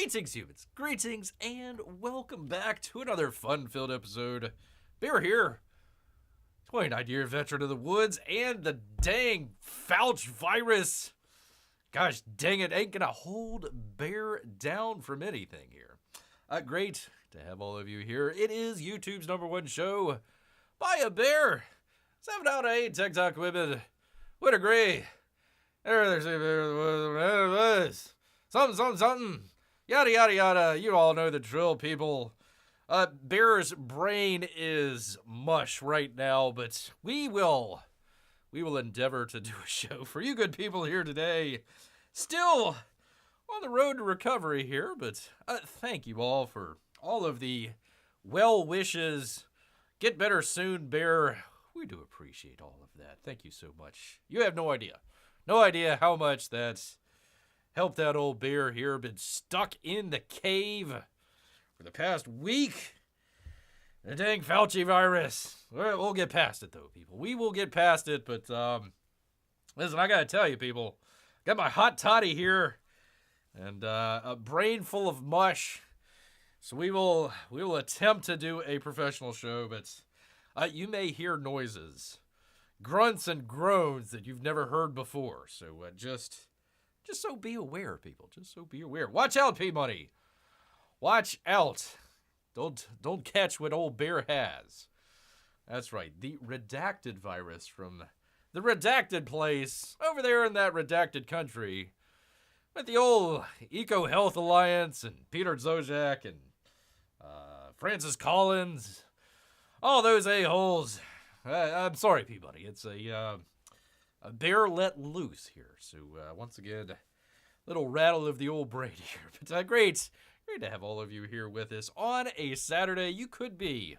Greetings, humans. Greetings, and welcome back to another fun-filled episode. Bear here, 29-year veteran of the woods, and the dang Fouch virus. Gosh dang it, ain't gonna hold Bear down from anything here. Great to have all of you here. It is YouTube's #1 show by a bear. 7 out of 8 TikTok women would agree. There's something. Yada, yada, yada. You all know the drill, people. Bear's brain is mush right now, but we will endeavor to do a show for you good people here today. Still on the road to recovery here, but thank you all for all of the well wishes. Get better soon, Bear. We do appreciate all of that. Thank you so much. You have no idea. No idea how much that's helped that old bear here. Been stuck in the cave for the past week. The dang Fauci virus. We'll get past it, though, people. We will get past it, but listen, I gotta tell you, people. Got my hot toddy here and a brain full of mush. So we will attempt to do a professional show, but you may hear noises, grunts and groans that you've never heard before. So just so be aware, people. Just so be aware. Watch out, P-Money. Watch out. Don't catch what old Bear has. That's right. The redacted virus from the redacted place over there in that redacted country with the old Eco-Health Alliance and Peter Zojak and Francis Collins. All those a-holes. I'm sorry, P-Money. It's a bear let loose here. So, once again, little rattle of the old brain here. But great to have all of you here with us on a Saturday. You could be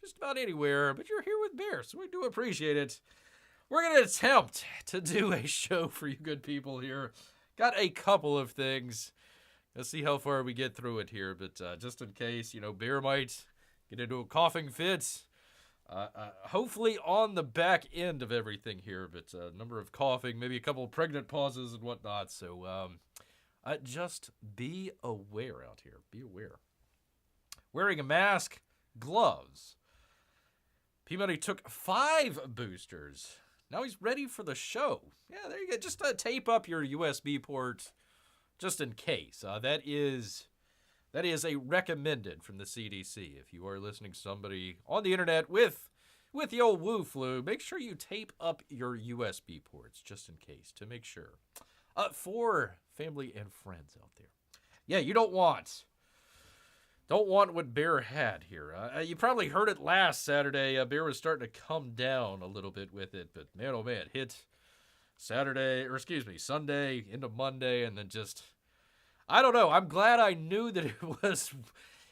just about anywhere, but you're here with Bear, so we do appreciate it. We're going to attempt to do a show for you good people here. Got a couple of things. Let's see how far we get through it here, but just in case, Bear might get into a coughing fit. Hopefully on the back end of everything here, but a number of coughing, maybe a couple of pregnant pauses and whatnot. So just be aware out here. Be aware. Wearing a mask, gloves. P-Money took 5 boosters. Now he's ready for the show. Yeah, there you go. Just tape up your USB port just in case. That is a recommended from the CDC. If you are listening to somebody on the internet with the old Woo flu, make sure you tape up your USB ports just in case to make sure. For family and friends out there. Yeah, you don't want what Bear had here. You probably heard it last Saturday. Bear was starting to come down a little bit with it, but man, oh man, hit Sunday into Monday, and then just, I don't know. I'm glad I knew that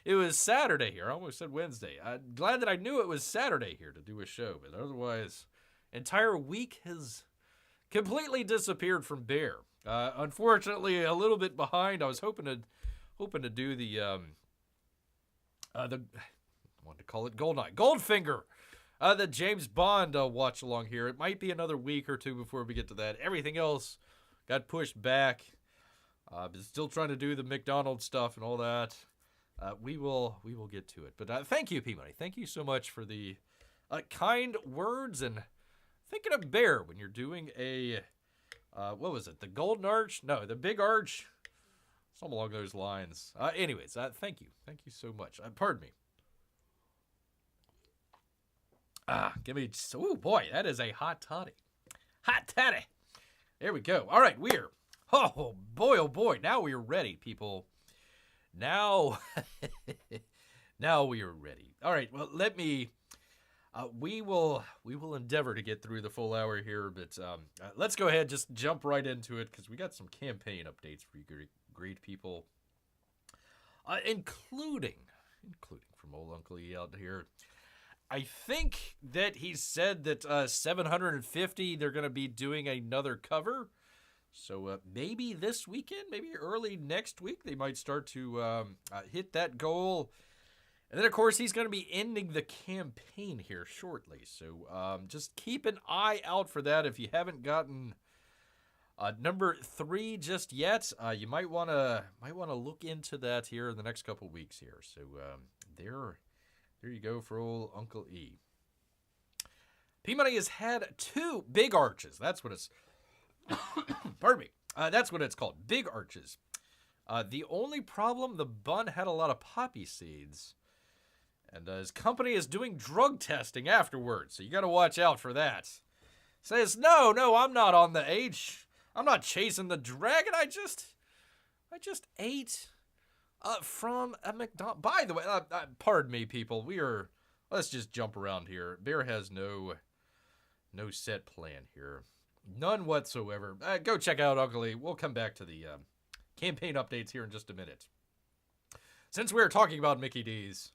it was Saturday here. I almost said Wednesday. I'm glad that I knew it was Saturday here to do a show, but otherwise, entire week has completely disappeared from Bear. Unfortunately, a little bit behind. I was hoping to do the I wanted to call it Goldfinger, the James Bond watch along here. It might be another week or two before we get to that. Everything else got pushed back. But still trying to do the McDonald's stuff and all that. We will get to it. But thank you, P-Money. Thank you so much for the kind words and thinking of Bear when you're doing a what was it? The Golden Arch? No, the Big Arch. Something along those lines. Anyways, thank you. Thank you so much. Pardon me. Oh boy, that is a hot toddy. Hot toddy. There we go. All right, oh boy, now we are ready, people. Now we are ready. All right, well, we will endeavor to get through the full hour here, but let's go ahead, just jump right into it, because we got some campaign updates for you great people, including from old Uncle E out here. I think that he said that 750, they're going to be doing another cover. So maybe this weekend, maybe early next week, they might start to hit that goal. And then, of course, he's going to be ending the campaign here shortly. So just keep an eye out for that. If you haven't gotten Number 3 just yet. You might wanna look into that here in the next couple weeks here. So there you go for old Uncle E. P-Money has had 2 big arches. That's what it's. Pardon me. That's what it's called. Big arches. The only problem, the bun had a lot of poppy seeds. And his company is doing drug testing afterwards, so you got to watch out for that. Says, no, I'm not on the H. I'm not chasing the dragon. I just ate from a McDonald's. By the way, pardon me, people. Let's just jump around here. Bear has no set plan here. None whatsoever. Go check out Uncle E. We'll come back to the campaign updates here in just a minute. Since we're talking about Mickey D's,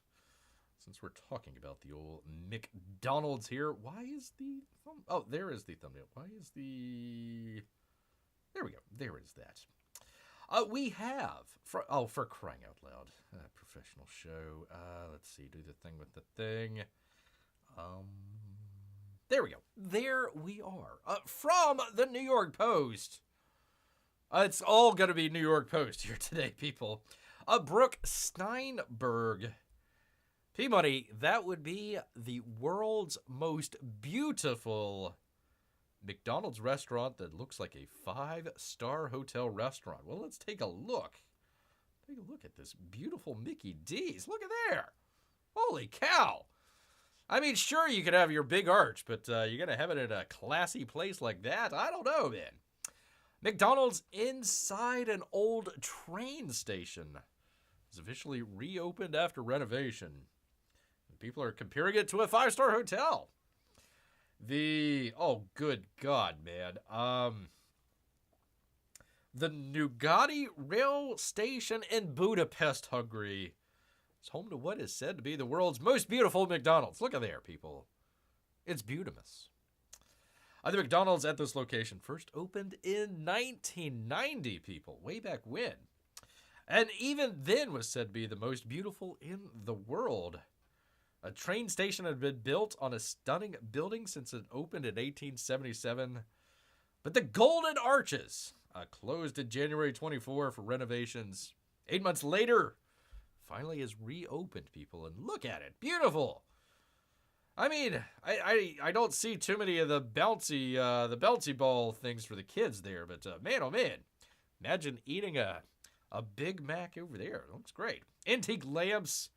since we're talking about the old McDonald's here, why is the... Oh, there is the thumbnail. Why is the... There we go. There is that. We have... For crying out loud. Professional show. Let's see. Do the thing with the thing. There we go. There we are. From the New York Post. It's all going to be New York Post here today, people. Brooke Steinberg. P-Money, that would be the world's most beautiful McDonald's restaurant that looks like a 5-star hotel restaurant. Well, let's take a look. Take a look at this beautiful Mickey D's. Look at there. Holy cow. I mean, sure, you could have your big arch, but you're going to have it at a classy place like that? I don't know, man. McDonald's inside an old train station is officially reopened after renovation. People are comparing it to a 5-star hotel. Oh, good God, man. The Nugati Rail Station in Budapest, Hungary. It's home to what is said to be the world's most beautiful McDonald's. Look at there, people. It's beautimous. The McDonald's at this location first opened in 1990, people. Way back when. And even then was said to be the most beautiful in the world. A train station had been built on a stunning building since it opened in 1877. But the Golden Arches closed in January 24 for renovations. 8 months later, finally is reopened, people. And look at it. Beautiful. I mean, I don't see too many of the bouncy ball things for the kids there. But man, oh man. Imagine eating a Big Mac over there. It looks great. Antique lamps.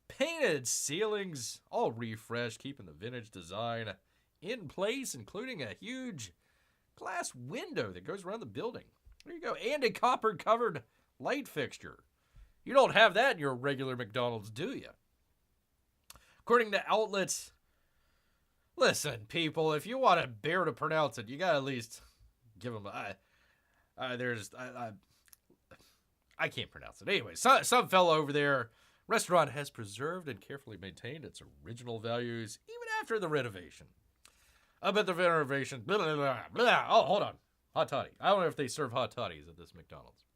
Painted ceilings, all refreshed, keeping the vintage design in place, including a huge glass window that goes around the building. There you go. And a copper-covered light fixture. You don't have that in your regular McDonald's, do you? According to outlets, listen, people, if you want a bear to pronounce it, you got to at least give them I can't pronounce it. Anyway, some fellow over there... Restaurant has preserved and carefully maintained its original values even after the renovation. But the renovation, blah, blah, blah, blah. Oh, hold on. Hot toddy. I don't know if they serve hot toddies at this McDonald's.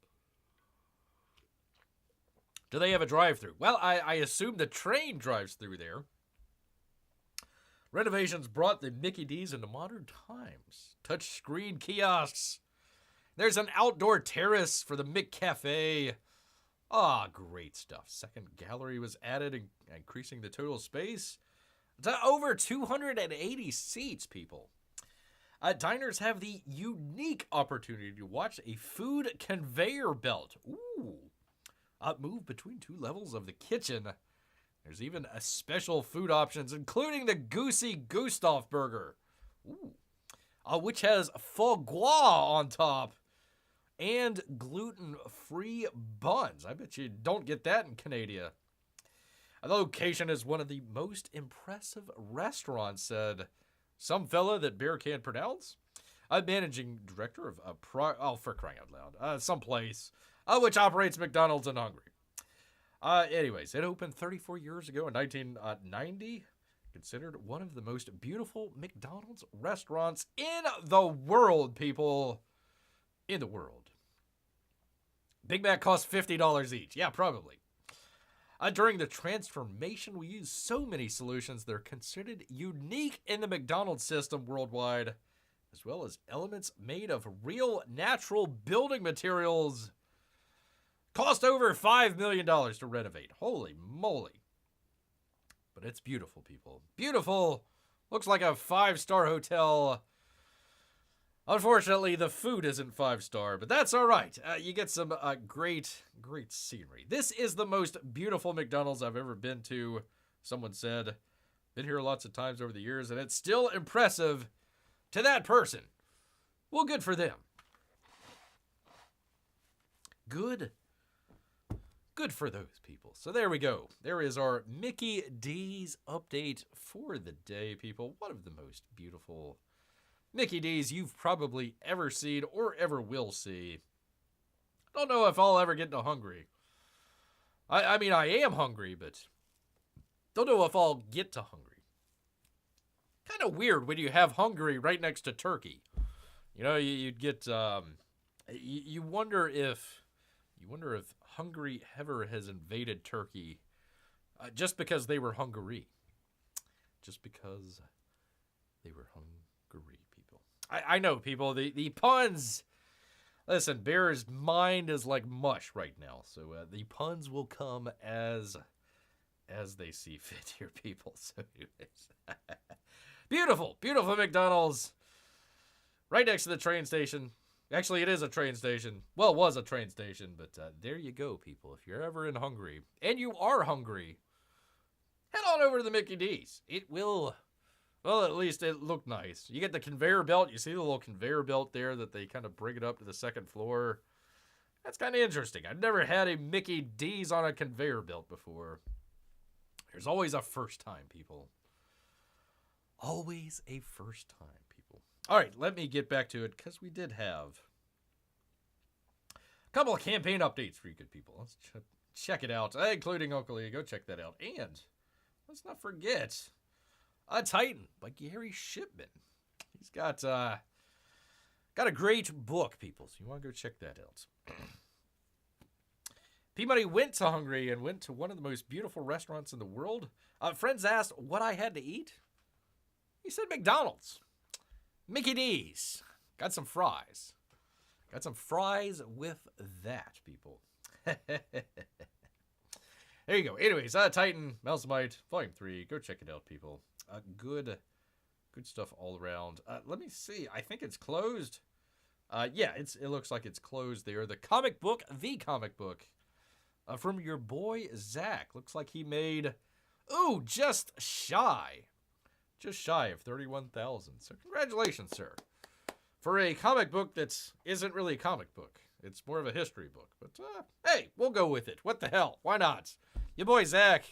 Do they have a drive-thru? Well, I assume the train drives through there. Renovations brought the Mickey D's into modern times. Touch-screen kiosks. There's an outdoor terrace for the McCafe. Ah, great stuff. Second gallery was added, increasing the total space to over 280 seats, people. Diners have the unique opportunity to watch a food conveyor belt. Ooh. Move between 2 levels of the kitchen. There's even a special food options, including the Goosey Gustav burger. Ooh. Which has foie gras on top. And gluten-free buns. I bet you don't get that in Canada. The location is one of the most impressive restaurants, said some fella that Bear can't pronounce. Managing director of for crying out loud, someplace which operates McDonald's in Hungary. Anyways, it opened 34 years ago in 1990. Considered one of the most beautiful McDonald's restaurants in the world, people. In the world. Big Mac costs $50 each. Yeah, probably. During the transformation, we used so many solutions that are considered unique in the McDonald's system worldwide as well as elements made of real natural building materials. Cost over $5 million to renovate. Holy moly. But it's beautiful, people. Beautiful. Looks like a 5-star hotel. Unfortunately, the food isn't 5-star, but that's all right. You get some great scenery. This is the most beautiful McDonald's I've ever been to, someone said. Been here lots of times over the years, and it's still impressive to that person. Well, good for them. Good for those people. So there we go. There is our Mickey D's update for the day, people. One of the most beautiful Mickey D's you've probably ever seen or ever will see. Don't know if I'll ever get to hungry. I mean, I am hungry, but don't know if I'll get to hungry. Kind of weird when you have Hungary right next to Turkey. You know, you'd get, you wonder if Hungary ever has invaded Turkey just because they were Hungary. Just because they were Hungary. I know, people, the puns. Listen, Bear's mind is like mush right now, so the puns will come as they see fit here, people. So anyways. Beautiful McDonald's right next to the train station. Actually, it is a train station. Well, it was a train station, but there you go, people. If you're ever in Hungary, and you are hungry, head on over to the Mickey D's. It will... Well, at least it looked nice. You get the conveyor belt. You see the little conveyor belt there that they kind of bring it up to the second floor. That's kind of interesting. I've never had a Mickey D's on a conveyor belt before. There's always a first time, people. Always a first time, people. All right, let me get back to it because we did have a couple of campaign updates for you good people. Let's check it out, including Uncle E. Go check that out. And let's not forget... A Titan by Gary Shipman. He's got a great book, people, so you want to go check that out. P-Money went to Hungary and went to one of the most beautiful restaurants in the world. Friends asked what I had to eat. He said McDonald's. Mickey D's. Got some fries. Got some fries with that, people. There you go. Anyways, Titan, Mouse Might, Volume 3. Go check it out, people. Good stuff all around. Let me see. I think it's closed. Yeah, it looks like it's closed there. The comic book from your boy Zach. Looks like he made, just shy of 31,000. So congratulations, sir, for a comic book that isn't really a comic book. It's more of a history book. But hey, we'll go with it. What the hell? Why not? Your boy Zach.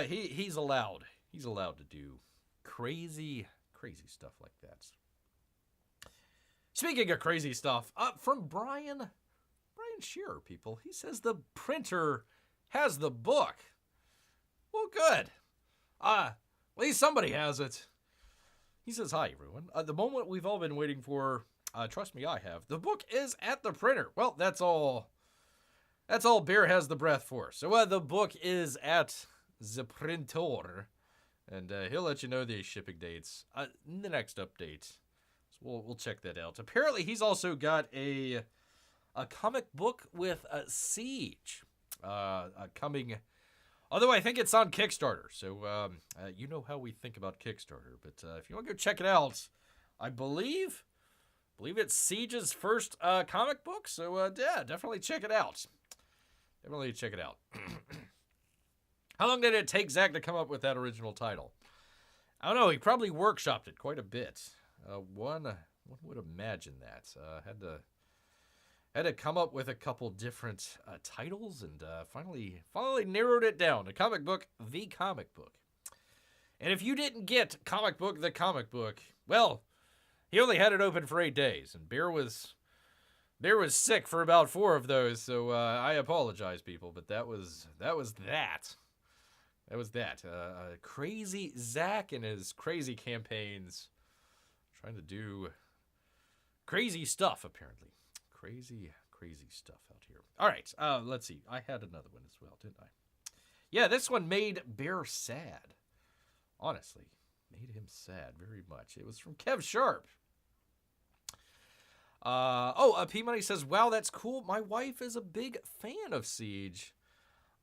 He's allowed. He's allowed to do crazy stuff like that. Speaking of crazy stuff, from Brian Shearer, people. He says the printer has the book. Well, good. At least somebody has it. He says, hi, everyone. The moment we've all been waiting for, trust me, I have. The book is at the printer. Well, that's all Bear has the breath for. So the book is at the printer. And he'll let you know the shipping dates in the next update. So we'll check that out. Apparently, he's also got a comic book with Ceage coming. Although I think it's on Kickstarter. So you know how we think about Kickstarter. But if you want to go check it out, I believe it's Siege's first comic book. So yeah, definitely check it out. Definitely check it out. How long did it take Zach to come up with that original title? I don't know. He probably workshopped it quite a bit. One would imagine that. Had to come up with a couple different titles and finally narrowed it down. The comic book. And if you didn't get comic book, the comic book, well, he only had it open for 8 days, and Bear was sick for about 4 of those. So I apologize, people, but that was that. That was that. Crazy Zach and his crazy campaigns. Trying to do crazy stuff, apparently. Crazy stuff out here. All right, let's see. I had another one as well, didn't I? Yeah, this one made Bear sad. Honestly, made him sad very much. It was from Kev Sharp. P Money says, "Wow, that's cool. My wife is a big fan of Ceage.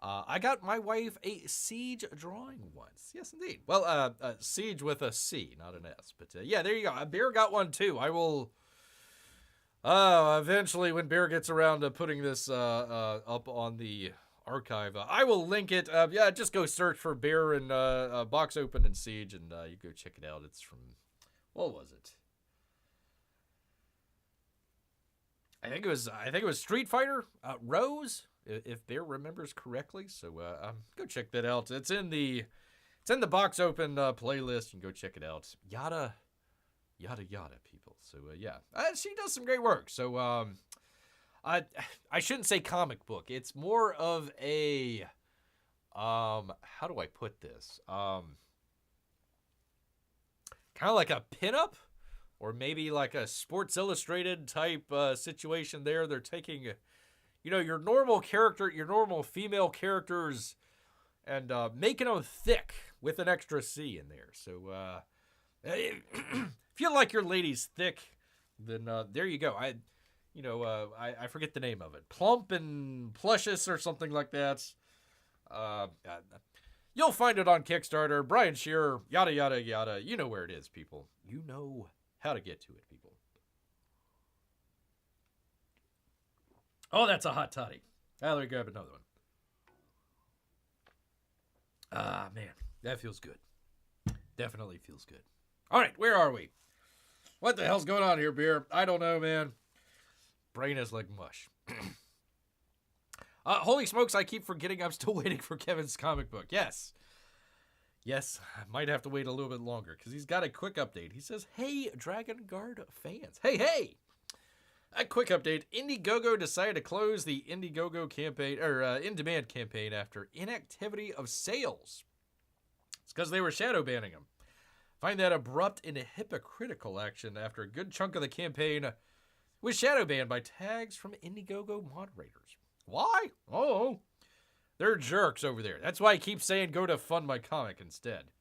I got my wife a Ceage drawing once. Yes, indeed. Well, Ceage with a C, not an S. But yeah, there you go. Bear got one too. I will. Eventually, when Bear gets around to putting this up on the archive, I will link it. Yeah, just go search for Bear and Box Open and Ceage, and you go check it out. It's from, what was it? I think it was Street Fighter Rose, if Bear remembers correctly. So go check that out. It's in the Box Open playlist. You can go check it out. Yada yada, people. So yeah, she does some great work. So I shouldn't say comic book. It's more of a how do I put this? Kind of like a pinup. Or maybe like a Sports Illustrated type situation there. They're taking, your normal character, your normal female characters, and making them thick with an extra C in there. So if you like your ladies thick, then there you go. I forget the name of it. Plump and Pluscious or something like that. You'll find it on Kickstarter. Brian Shearer, yada, yada, yada. You know where it is, people. You know how to get to it, people. Oh, that's a hot toddy. Let me grab another one. Man, that feels good. Definitely feels good. All right, where are we? What the hell's going on here, Beer? I don't know, man. Brain is like mush. Holy smokes, I keep forgetting I'm still waiting for Kevin's comic book. Yes, I might have to wait a little bit longer because he's got a quick update. He says, "Hey, Dragon Guard fans. Hey. A quick update. Indiegogo decided to close the Indiegogo campaign, or in-demand campaign after inactivity of sales. It's because they were shadow banning them. Find that abrupt and hypocritical action after a good chunk of the campaign was shadow banned by tags from Indiegogo moderators. Why? Oh, they're jerks over there. That's why I keep saying go to Fund My Comic instead.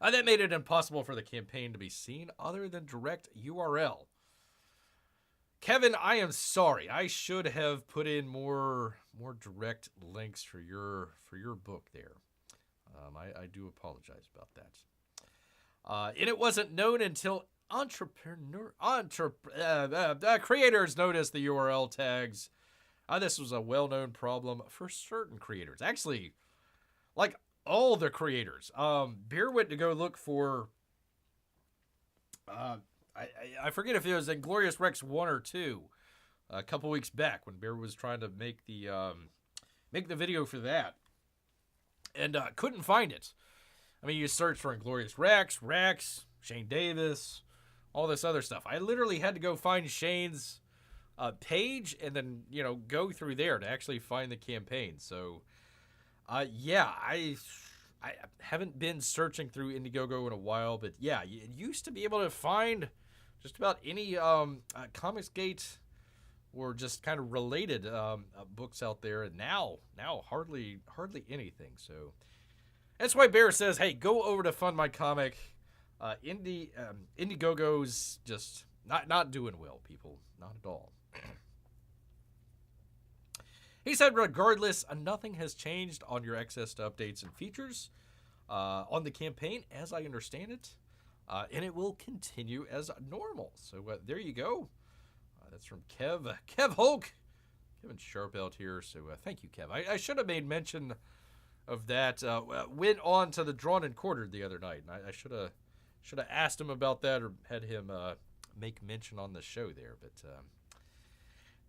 That made it impossible for the campaign to be seen other than direct URL. Kevin, I am sorry. I should have put in more direct links for your book there. I do apologize about that. And it wasn't known until creators noticed the URL tags. This was a well-known problem for certain creators. Actually, like all the creators. Beer went to go look for... I forget if it was Inglorious Rex 1 or 2 a couple weeks back when Beer was trying to make the video for that. And couldn't find it. I mean, you search for Inglorious Rex, Shane Davis, all this other stuff. I literally had to go find Shane's page and then, go through there to actually find the campaign. So, yeah, I haven't been searching through Indiegogo in a while, but yeah, you used to be able to find just about any Comicsgate or just kind of related books out there, and now hardly anything. So that's why Bear says, hey, go over to Fund My Comic. Indiegogo's just not doing well, people. Not at all. He said, regardless, nothing has changed on your access to updates and features on the campaign, as I understand it, and it will continue as normal. So there you go. That's from Kev Hulk. Kevin Sharp out here. So thank you, Kev. I should have made mention of that. Went on to the Drawn and Quartered the other night, and I should have asked him about that or had him make mention on the show there. But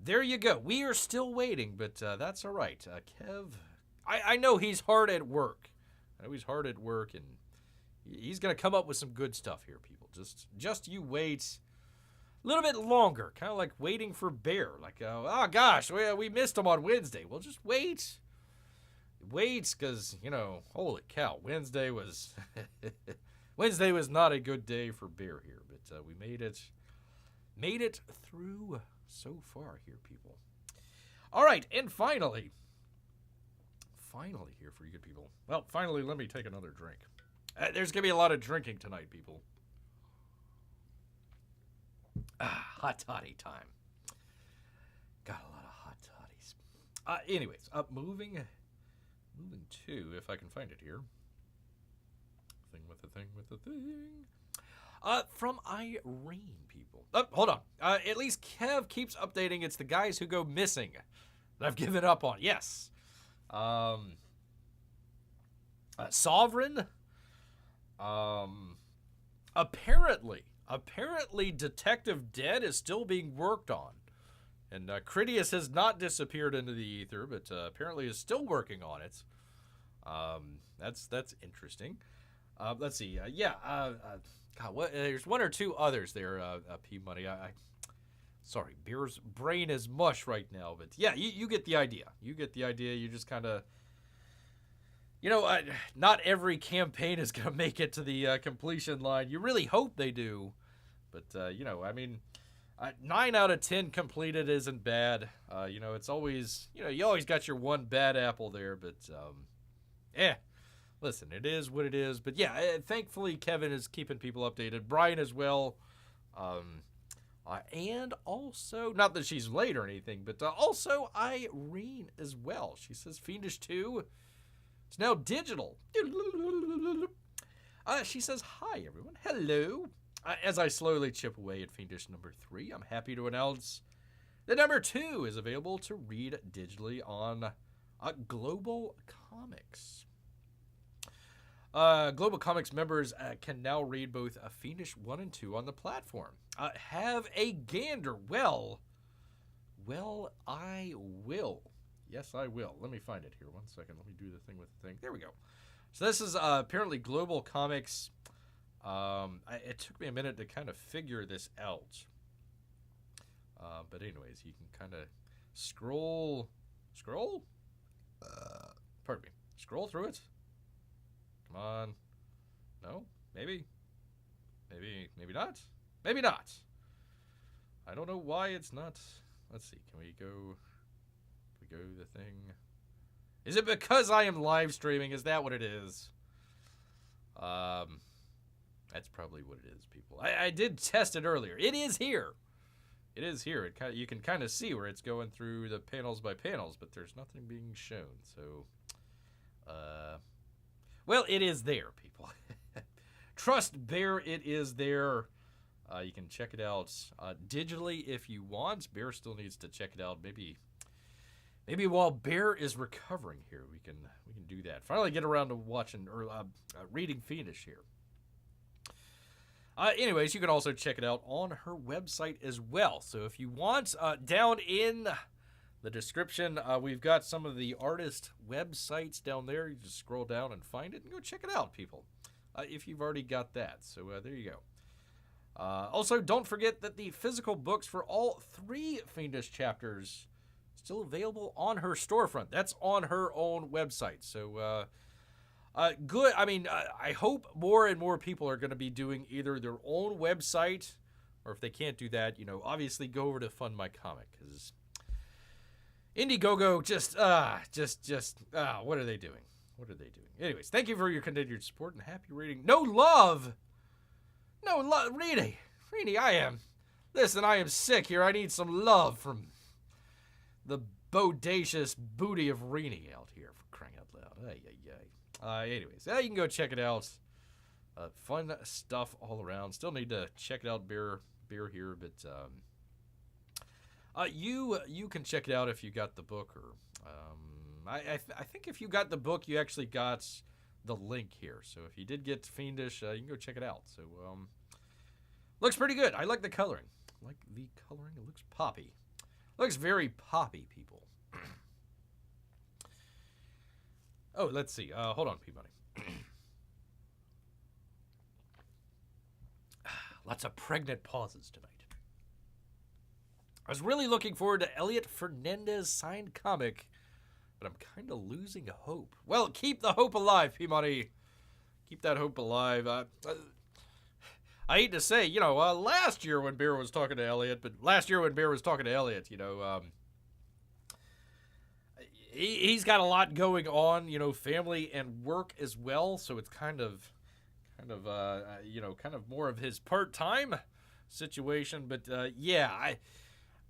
there you go. We are still waiting, but that's all right. Kev, I know he's hard at work. And he's going to come up with some good stuff here, people. Just you wait a little bit longer, kind of like waiting for Bear. Like, oh gosh, we missed him on Wednesday. Well, just wait. Wait, because, holy cow, Wednesday was not a good day for Bear here, but we made it through so far here, people. All right, and finally here for you good people. Well, finally, let me take another drink. There's going to be a lot of drinking tonight, people. hot toddy time. Got a lot of hot toddies. Anyways, moving to, if I can find it here. Thing with the thing with the thing. From Irene, people. Hold on. At least Kev keeps updating. It's the guys who go missing that I've given up on. Yes. Sovereign. Apparently, Detective Dead is still being worked on. And Critias has not disappeared into the ether, but apparently is still working on it. That's interesting. Let's see. God, there's one or two others there, P-Money. Sorry, Beer's brain is mush right now, but yeah, you get the idea. You get the idea. You just kind of, not every campaign is going to make it to the completion line. You really hope they do, but, 9 out of 10 completed isn't bad. It's always, you always got your one bad apple there, but, listen, it is what it is. But yeah, thankfully Kevin is keeping people updated. Brian as well. And also, not that she's late or anything, but also Irene as well. She says Fiendish 2. It's now digital. She says, hi, everyone. Hello. As I slowly chip away at Fiendish number 3, I'm happy to announce that number 2 is available to read digitally on Global Comics. Global Comics members can now read both Fiendish 1 and 2 on the platform. Have a gander. Well, I will. Yes, I will. Let me find it here. 1 second. Let me do the thing with the thing. There we go. So this is apparently Global Comics. It took me a minute to kind of figure this out. But anyways, you can kind of scroll? Pardon me. Scroll through it. Come on. No? Maybe not. Maybe not. I don't know why it's not. Let's see. Can we go the thing? Is it because I am live streaming? Is that what it is? That's probably what it is, people. I did test it earlier. It is here. It is here. You can kind of see where it's going through the panels by panels, but there's nothing being shown. So, well, it is there, people. Trust Bear, it is there. You can check it out digitally if you want. Bear still needs to check it out. Maybe while Bear is recovering here, we can do that. Finally, get around to watching or reading Fiendish here. Anyways, you can also check it out on her website as well. So if you want, down in the description, we've got some of the artist websites down there. You just scroll down and find it and go check it out, people, if you've already got that. So there you go. Also, don't forget that the physical books for all 3 Fiendish chapters still available on her storefront. That's on her own website. So, good. I mean, I hope more and more people are going to be doing either their own website, or if they can't do that, obviously go over to Fund My Comic, because Indiegogo just, what are they doing? What are they doing? Anyways, thank you for your continued support and happy reading. No love, Reedy, listen, I am sick here. I need some love from the bodacious booty of Reenie out here, for crying out loud. Anyways, you can go check it out. Fun stuff all around. Still need to check it out, beer here, but you can check it out if you got the book, or I think if you got the book, you actually got the link here. So if you did get Fiendish, you can go check it out. So looks pretty good. I like the coloring. It looks poppy. Looks very poppy, people. Oh, let's see. Hold on, P-Money. Lots of pregnant pauses tonight. I was really looking forward to Elliot Fernandez signed comic, but I'm kind of losing hope. Well, keep the hope alive, P-Money. Keep that hope alive. I hate to say, last year when Bear was talking to Elliot, he's got a lot going on, family and work as well. So it's kind of more of his part-time. situation. But yeah,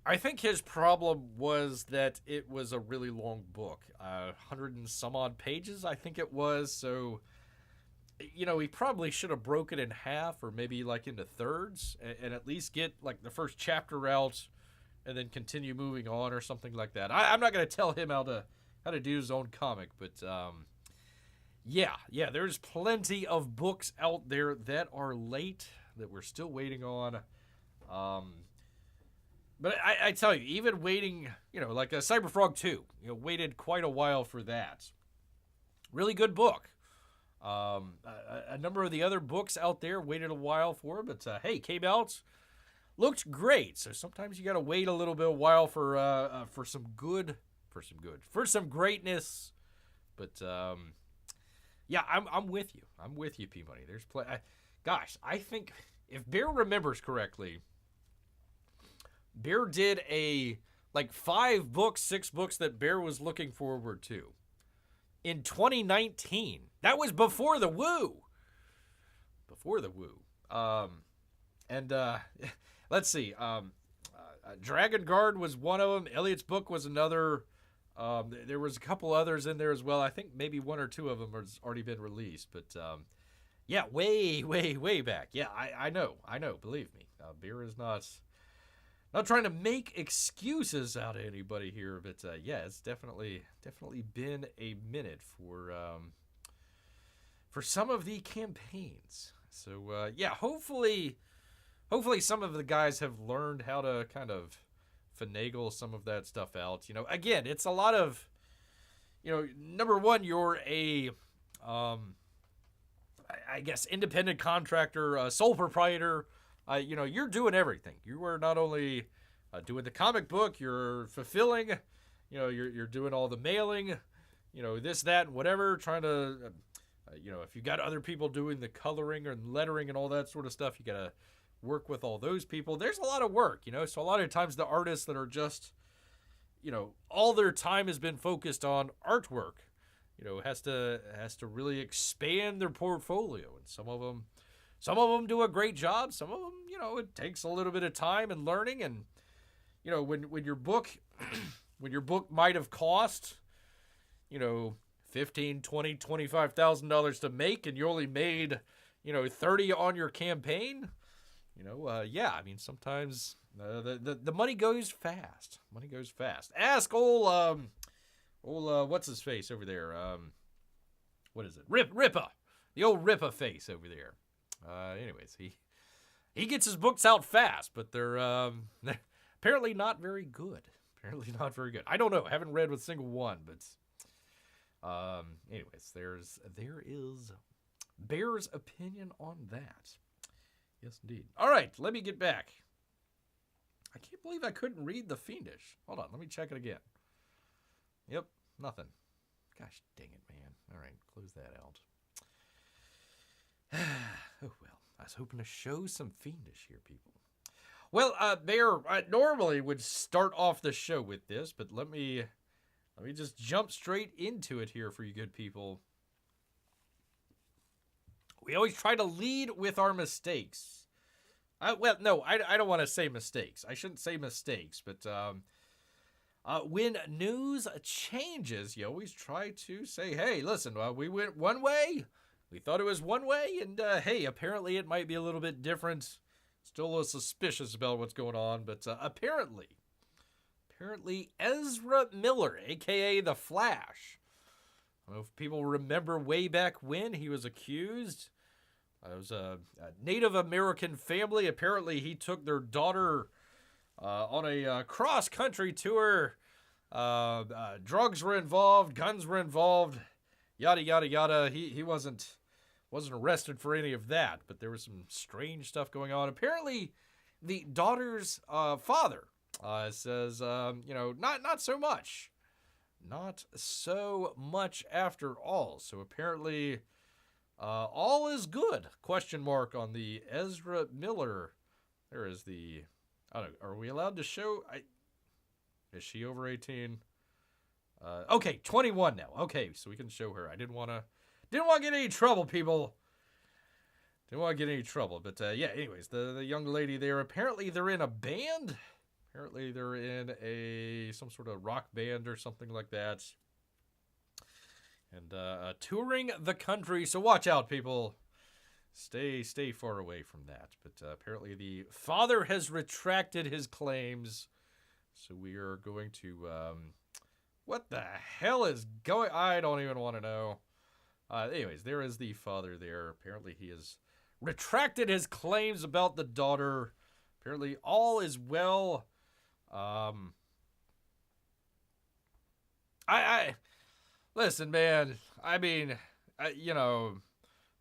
I think his problem was that it was a really long book, 100 and some odd pages, I think it was. So, you know, he probably should have broke it in half or maybe like into thirds and at least get like the first chapter out and then continue moving on or something like that. I'm not going to tell him how to do his own comic, but yeah, there's plenty of books out there that are late that we're still waiting on. But I tell you, even waiting, you know, like a Cyberfrog 2, you know, waited quite a while for that. Really good book. A number of the other books out there waited a while for, but hey, came out, looked great. So sometimes you got to wait a little bit of while for some greatness. But yeah, I'm with you. I'm with you, P-Money. There's gosh, I think if Bear remembers correctly, Bear did like 5 books, 6 books that Bear was looking forward to in 2019. That was before the Woo. And let's see. Dragon Guard was one of them. Elliot's book was another. There was a couple others in there as well. I think maybe 1 or 2 of them has already been released. But yeah, way back. Yeah, I know. Believe me. Bear is not trying to make excuses out of anybody here, but yeah, it's definitely been a minute for some of the campaigns. So yeah, hopefully some of the guys have learned how to kind of finagle some of that stuff out. You know, again, it's a lot of, you know, number one, you're a I guess independent contractor, sole proprietor. You know, you're doing everything. You are not only doing the comic book, you're fulfilling, you know, you're doing all the mailing, you know, this, that, and whatever, trying to, you know, if you got other people doing the coloring and lettering and all that sort of stuff, you got to work with all those people. There's a lot of work, you know, so a lot of times the artists that are just, you know, all their time has been focused on artwork, you know, has to really expand their portfolio. And some of them do a great job. Some of them, you know, it takes a little bit of time and learning. And, you know, when your book might have cost, you know, $15,000, $20,000, $25,000 to make, and you only made, you know, 30 on your campaign, you know, yeah, I mean, sometimes the money goes fast. Money goes fast. Ask old what's his face over there? What is it? Rippa. The old Rippa face over there. Anyways, he gets his books out fast, but they're apparently not very good. I don't know. I haven't read with a single one, but anyways, there is Bear's opinion on that. Yes, indeed. All right, let me get back. I can't believe I couldn't read the Fiendish. Hold on, let me check it again. Yep, nothing. Gosh dang it, man. All right, close that out. Oh, well, I was hoping to show some Fiendish here, people. Well, Bear normally would start off the show with this, but let me just jump straight into it here for you good people. We always try to lead with our mistakes. Well, no, I don't want to say mistakes. I shouldn't say mistakes, but when news changes, you always try to say, hey, listen, we went one way. We thought it was one way, and hey, apparently it might be a little bit different. Still a little suspicious about what's going on, but apparently Ezra Miller, a.k.a. The Flash. I don't know if people remember way back when he was accused. It was a Native American family. Apparently he took their daughter on a cross-country tour. Drugs were involved, guns were involved, yada, yada, yada. He wasn't arrested for any of that, but there was some strange stuff going on. Apparently the daughter's father says, you know, not so much. Not so much after all. So apparently all is good, question mark on the Ezra Miller. There is the, I don't know, are we allowed to show? Is she over 18? Okay, 21 now. Okay, so we can show her. I didn't want to get any trouble, people. Didn't want to get any trouble. But yeah, anyways, the young lady there, apparently they're in a band. Apparently they're in some sort of rock band or something like that. And touring the country. So watch out, people. Stay far away from that. But apparently the father has retracted his claims. So we are going to... what the hell is going... I don't even want to know. Anyways, there is the father there. Apparently he has retracted his claims about the daughter. Apparently all is well. Listen, man. I mean, you know,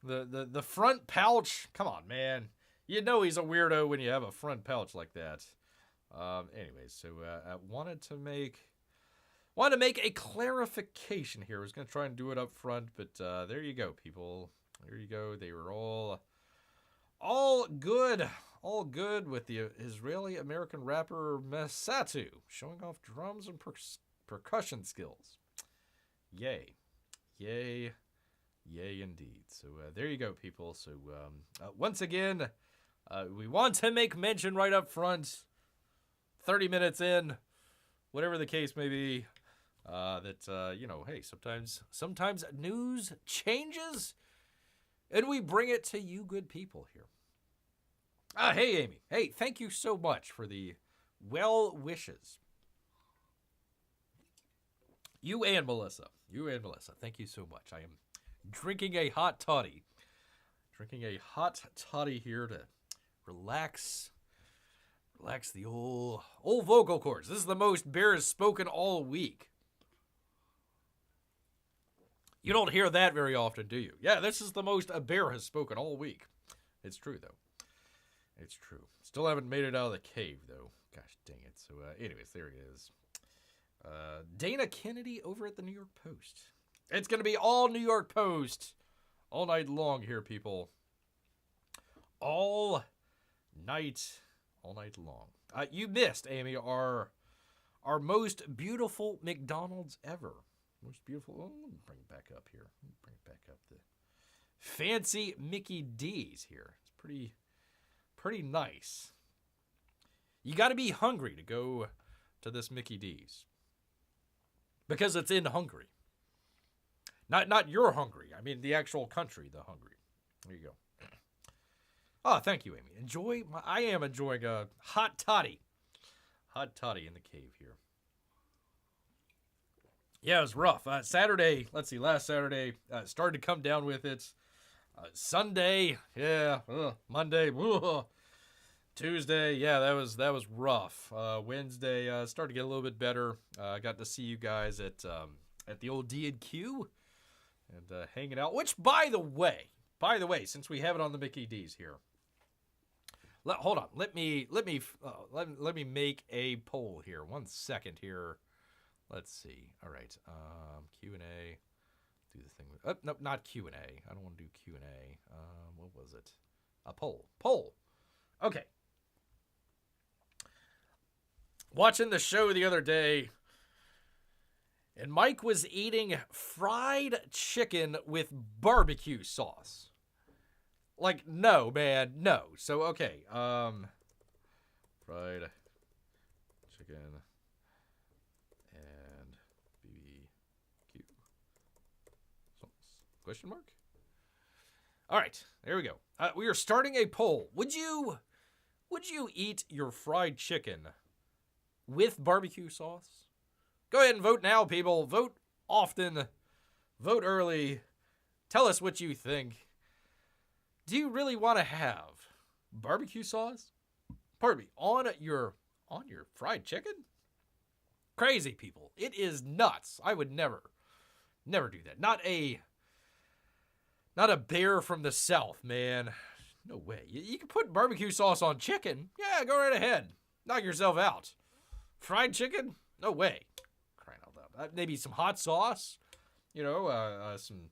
the front pouch. Come on, man. You know he's a weirdo when you have a front pouch like that. Anyways, so I wanted to make a clarification here. I was gonna try and do it up front, but there you go, people. There you go. They were all good. All good with the Israeli-American rapper Mesatu showing off drums and percussion skills. Yay. Yay. Yay indeed. So there you go, people. So once again, we want to make mention right up front, 30 minutes in, whatever the case may be, that, you know, hey, sometimes news changes, and we bring it to you good people here. Hey, Amy. Hey, thank you so much for the well wishes. You and Melissa. Thank you so much. I am drinking a hot toddy. Here to relax the old vocal cords. This is the most Bears spoken all week. You don't hear that very often, do you? Yeah, this is the most a bear has spoken all week. It's true, though. It's true. Still haven't made it out of the cave, though. Gosh dang it. So, anyways, there he is. Dana Kennedy over at the New York Post. It's going to be all New York Post all night long here, people. All night long. You missed, Amy, our most beautiful McDonald's ever. Most beautiful. Oh, let me bring it back up here. The fancy Mickey D's here. It's pretty nice. You got to be hungry to go to this Mickey D's. Because it's in Hungary. Not your Hungary. I mean the actual country, the Hungary. There you go. Oh, thank you, Amy. I am enjoying a hot toddy. Hot toddy in the cave here. Yeah, it was rough. Saturday, last Saturday, started to come down with it. Sunday, yeah. Monday, Tuesday, yeah, that was rough. Wednesday, started to get a little bit better. I got to see you guys at the old D&Q and hanging out. Which, by the way, since we have it on the Mickey D's here, hold on. Let me make a poll here. 1 second here. Let's see. All right. Q&A. Do the thing with... no, not Q&A. I don't want to do Q&A. What was it? A poll. Okay. Watching the show the other day, and Mike was eating fried chicken with barbecue sauce. Like, no, man, no. So, okay. Fried chicken and BBQ sauce. Question mark? All right, there we go. We are starting a poll. Would you eat your fried chicken with barbecue sauce? Go ahead and vote now, people. Vote often. Vote early. Tell us what you think. Do you really want to have barbecue sauce? Pardon me, on your fried chicken? Crazy, people. It is nuts. I would never do that. Not a bear from the South, man. No way. You can put barbecue sauce on chicken. Yeah, go right ahead. Knock yourself out. Fried chicken? No way. Crying out loud. Maybe some hot sauce. Some,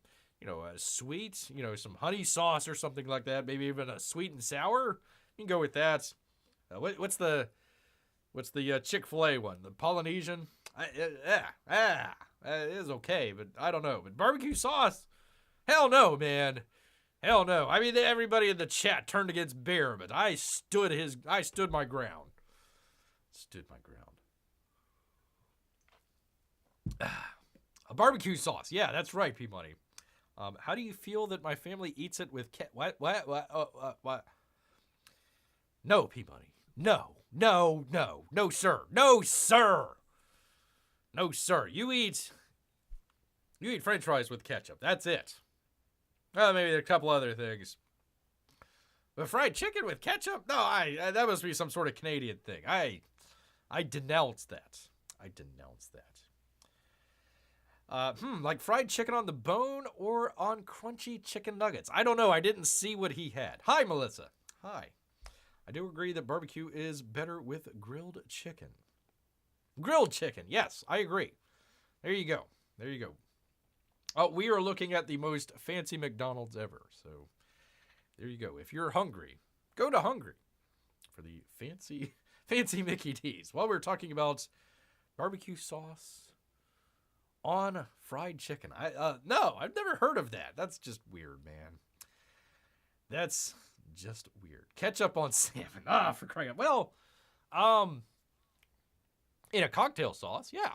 sweet. Some honey sauce or something like that. Maybe even a sweet and sour. You can go with that. What's the Chick-fil-A one? The Polynesian? It is okay, but I don't know. But barbecue sauce? Hell no, man. Hell no. I mean, everybody in the chat turned against Bear, but I stood my ground. Stood my ground. A barbecue sauce. Yeah, that's right, P-Money. How do you feel that my family eats it with what? No, P-Money. No, sir. No, sir. No, sir. You eat french fries with ketchup. That's it. Well, maybe there are a couple other things. But fried chicken with ketchup? No, that must be some sort of Canadian thing. I denounce that. I denounce that. Like fried chicken on the bone or on crunchy chicken nuggets? I don't know. I didn't see what he had. Hi, Melissa. Hi. I do agree that barbecue is better with grilled chicken. Grilled chicken. Yes, I agree. There you go. There you go. We are looking at the most fancy McDonald's ever. So there you go. If you're hungry, go to Hungry for the fancy Mickey D's. While we're talking about barbecue sauce on fried chicken. No, I've never heard of that. That's just weird, man. That's just weird. Ketchup on salmon. For crying out. Well, in a cocktail sauce, yeah.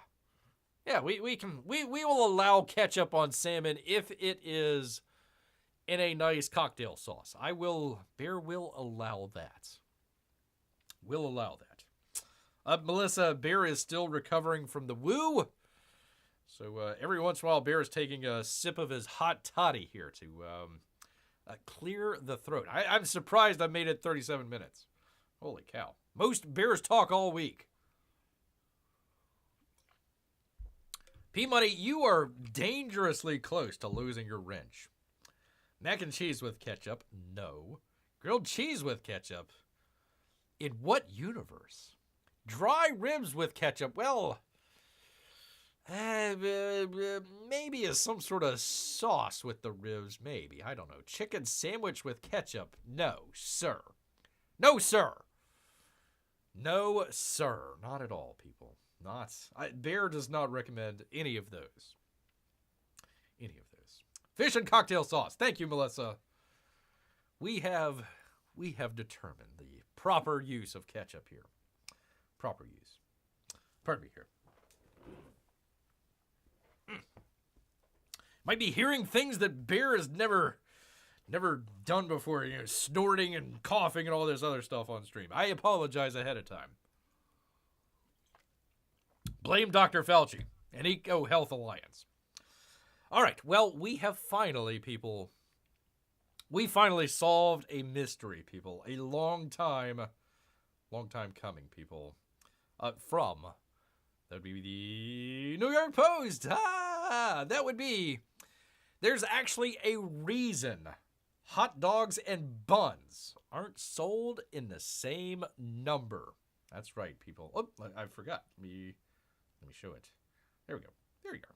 Yeah, we will allow ketchup on salmon if it is in a nice cocktail sauce. Bear will allow that. Will allow that. Melissa, Bear is still recovering from the woo. So every once in a while, Bear is taking a sip of his hot toddy here to clear the throat. I'm surprised I made it 37 minutes. Holy cow. Most Bears talk all week. P-Money, you are dangerously close to losing your wrench. Mac and cheese with ketchup? No. Grilled cheese with ketchup? In what universe? Dry ribs with ketchup? Well, maybe as some sort of sauce with the ribs, maybe. I don't know. Chicken sandwich with ketchup? No, sir. No, sir. No, sir. Not at all, people. Bear does not recommend any of those. Any of those. Fish and cocktail sauce. Thank you, Melissa. We have determined the proper use of ketchup here. Proper use. Pardon me here. Might be hearing things that Bear has never done before. You know, snorting and coughing and all this other stuff on stream. I apologize ahead of time. Blame Dr. Fauci and Eco Health Alliance. All right, well, we have finally, people, solved a mystery, people. A long time coming, people. That would be the New York Post. That would be, there's actually a reason hot dogs and buns aren't sold in the same number. That's right, people. Oh, I forgot. Let me show it. There we go. There you go.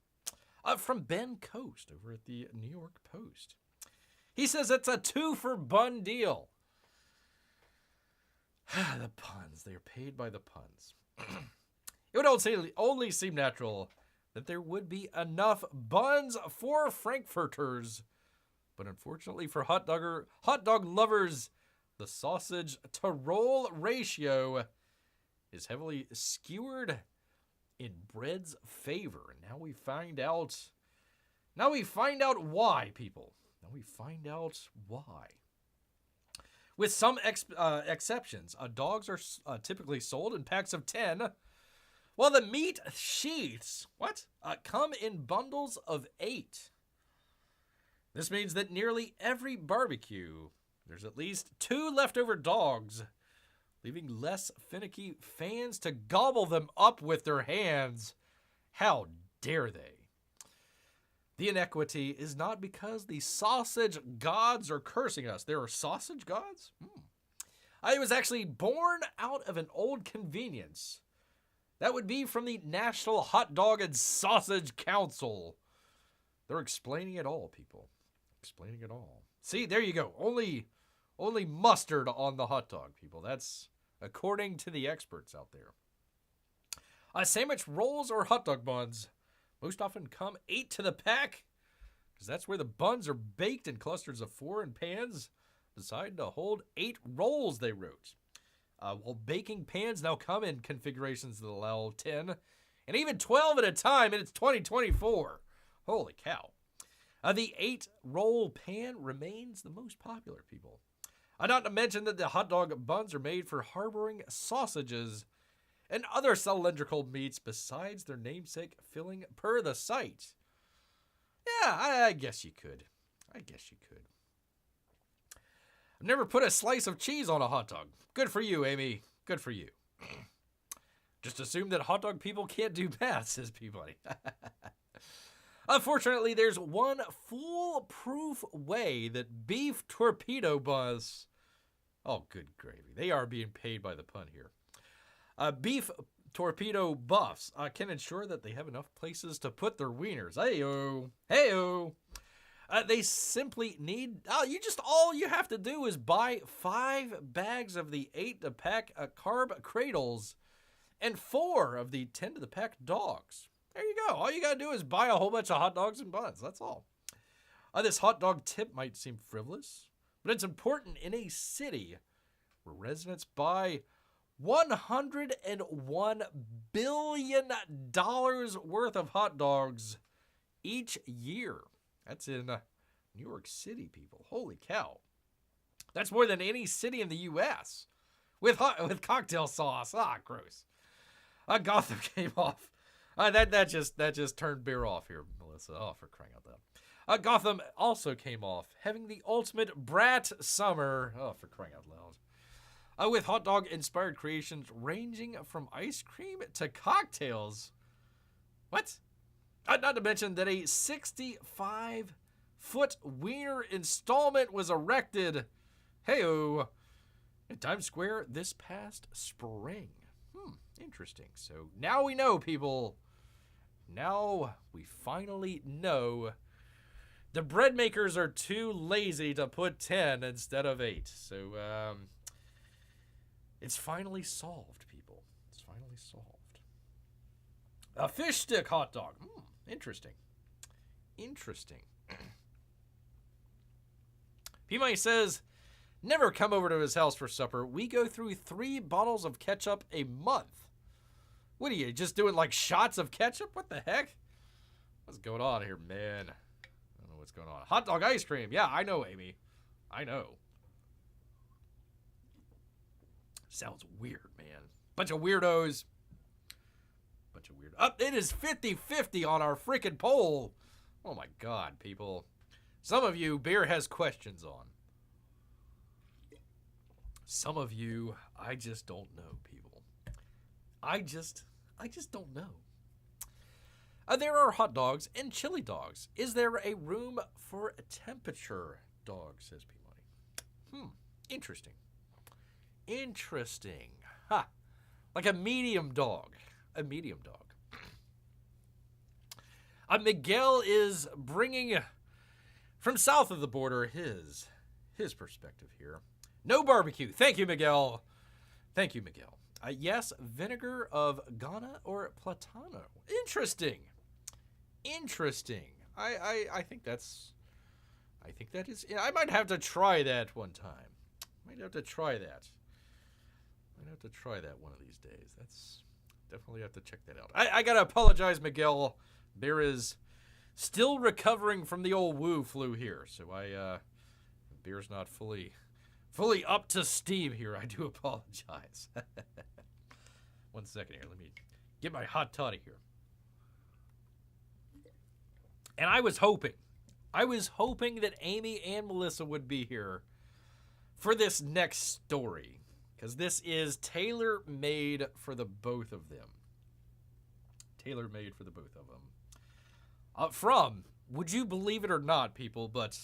From Ben Coast over at the New York Post. He says it's a 2-for-bun deal. The puns. They are paid by the puns. It would only seem natural that there would be enough buns for Frankfurters. But unfortunately for hot dog lovers, the sausage to roll ratio is heavily skewered in bread's favor. And now we find out why, people. Now we find out why. With some exceptions, dogs are typically sold in packs of 10, while the meat sheaths, come in bundles of 8. This means that nearly every barbecue, there's at least 2 leftover dogs, leaving less finicky fans to gobble them up with their hands. How dare they? The inequity is not because the sausage gods are cursing us. There are sausage gods? It was actually born out of an old convenience. That would be from the National Hot Dog and Sausage Council. They're explaining it all, people. Explaining it all. See, there you go. Only mustard on the hot dog, people. That's according to the experts out there. Sandwich rolls or hot dog buns most often come 8 to the pack. because that's where the buns are baked in clusters of 4 and pans decide to hold 8 rolls, they wrote. While baking pans now come in configurations that allow 10 and even 12 at a time, and it's 2024. Holy cow. The 8-roll pan remains the most popular, people. Not to mention that the hot dog buns are made for harboring sausages and other cylindrical meats besides their namesake filling per the site. Yeah, I guess you could. I've never put a slice of cheese on a hot dog. Good for you, Amy. Good for you. Just assume that hot dog people can't do math, says Peabody. Unfortunately, there's one foolproof way that beef torpedo buns... Oh, good gravy. They are being paid by the pun here. Beef torpedo buffs can ensure that they have enough places to put their wieners. Hey-o. Hey-o. They simply need... all you have to do is buy 5 bags of the 8-pack carb cradles and 4 of the 10-pack dogs. There you go. All you got to do is buy a whole bunch of hot dogs and buns. That's all. This hot dog tip might seem frivolous, but it's important in a city where residents buy $101 billion worth of hot dogs each year. That's in New York City, people. Holy cow. That's more than any city in the U.S. with cocktail sauce. Gross. Gotham came off. That just turned beer off here, Melissa. Oh, for crying out loud. Gotham also came off, having the ultimate brat summer. Oh, for crying out loud. With hot dog-inspired creations ranging from ice cream to cocktails. What? Not to mention that a 65-foot wiener installment was erected, hey-o, in Times Square this past spring. Interesting. So now we know, people. Now we finally know the bread makers are too lazy to put 10 instead of 8. So it's finally solved, people. It's finally solved. A fish stick hot dog. Interesting. P-Money says, never come over to his house for supper. We go through 3 bottles of ketchup a month. What are you, just doing like shots of ketchup? What the heck? What's going on here, man? I don't know what's going on. Hot dog ice cream. Yeah, I know, Amy. I know. Sounds weird, man. Bunch of weirdos. It is 50-50 on our freaking poll. Oh my God, people. Some of you, beer has questions on. Some of you, I just don't know, people. I just don't know. There are hot dogs and chili dogs. Is there a room for a temperature dog, says P-Money. Interesting. Like a medium dog. Miguel is bringing from south of the border his perspective here. No barbecue. Thank you, Miguel. Yes, vinegar of Ghana or Platano. Interesting. I think that is. Yeah, I might have to try that one time. Might have to try that one of these days. That's definitely have to check that out. I gotta apologize, Miguel. Bear is still recovering from the old woo flu here, so beer's not fully up to steam here. I do apologize. 1 second here. Let me get my hot toddy here. And I was hoping that Amy and Melissa would be here for this next story, because this is tailor-made for the both of them. From, would you believe it or not, people, but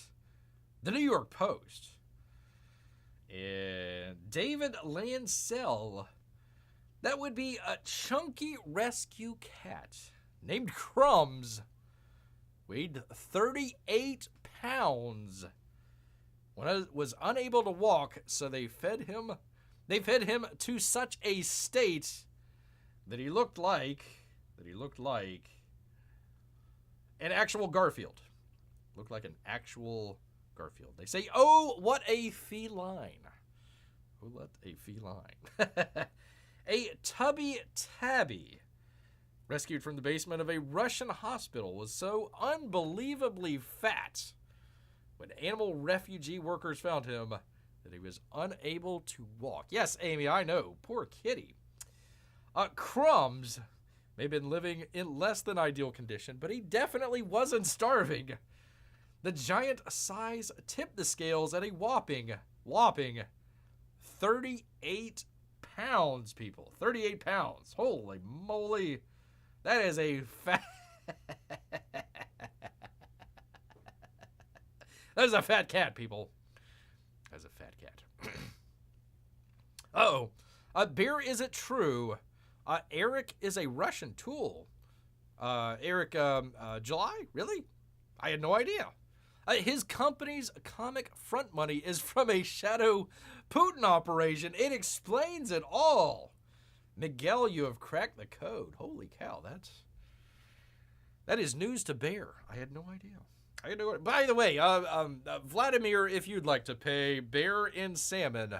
the New York Post. And David Lancel, that would be a chunky rescue cat named Crumbs, weighed 38 pounds when I was unable to walk, so they fed him to such a state that he looked like an actual Garfield. Looked like an actual Garfield. They say, oh, what a feline. Oh, what a feline. A tubby tabby rescued from the basement of a Russian hospital was so unbelievably fat when animal refugee workers found him that he was unable to walk. Yes, Amy, I know. Poor kitty. Crumbs may have been living in less than ideal condition, but he definitely wasn't starving. The giant size tipped the scales at a whopping 38 pounds, people. 38 pounds. Holy moly. That is a fat... That is a fat cat, people. That's a fat cat. Uh-oh. Bear, is it true? Eric is a Russian tool. Eric, July? Really? I had no idea. His company's comic front money is from a shadow Putin operation. It explains it all. Miguel, you have cracked the code. Holy cow, that is news to Bear. I had no idea. By the way, Vladimir, if you'd like to pay Bear in salmon,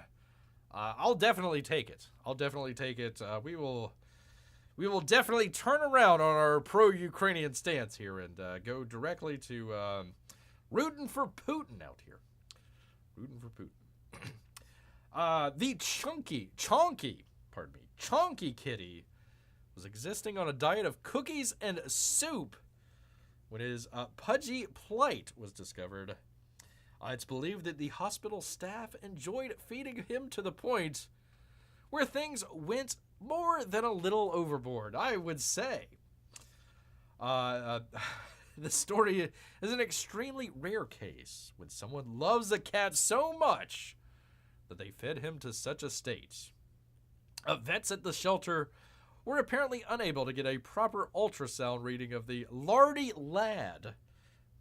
I'll definitely take it. We will definitely turn around on our pro-Ukrainian stance here and go directly to rooting for Putin out here. Rooting for Putin. The chunky kitty was existing on a diet of cookies and soup when his pudgy plight was discovered. It's believed that the hospital staff enjoyed feeding him to the point where things went more than a little overboard, I would say. The story is an extremely rare case when someone loves a cat so much that they fed him to such a state. Vets at the shelter were apparently unable to get a proper ultrasound reading of the lardy lad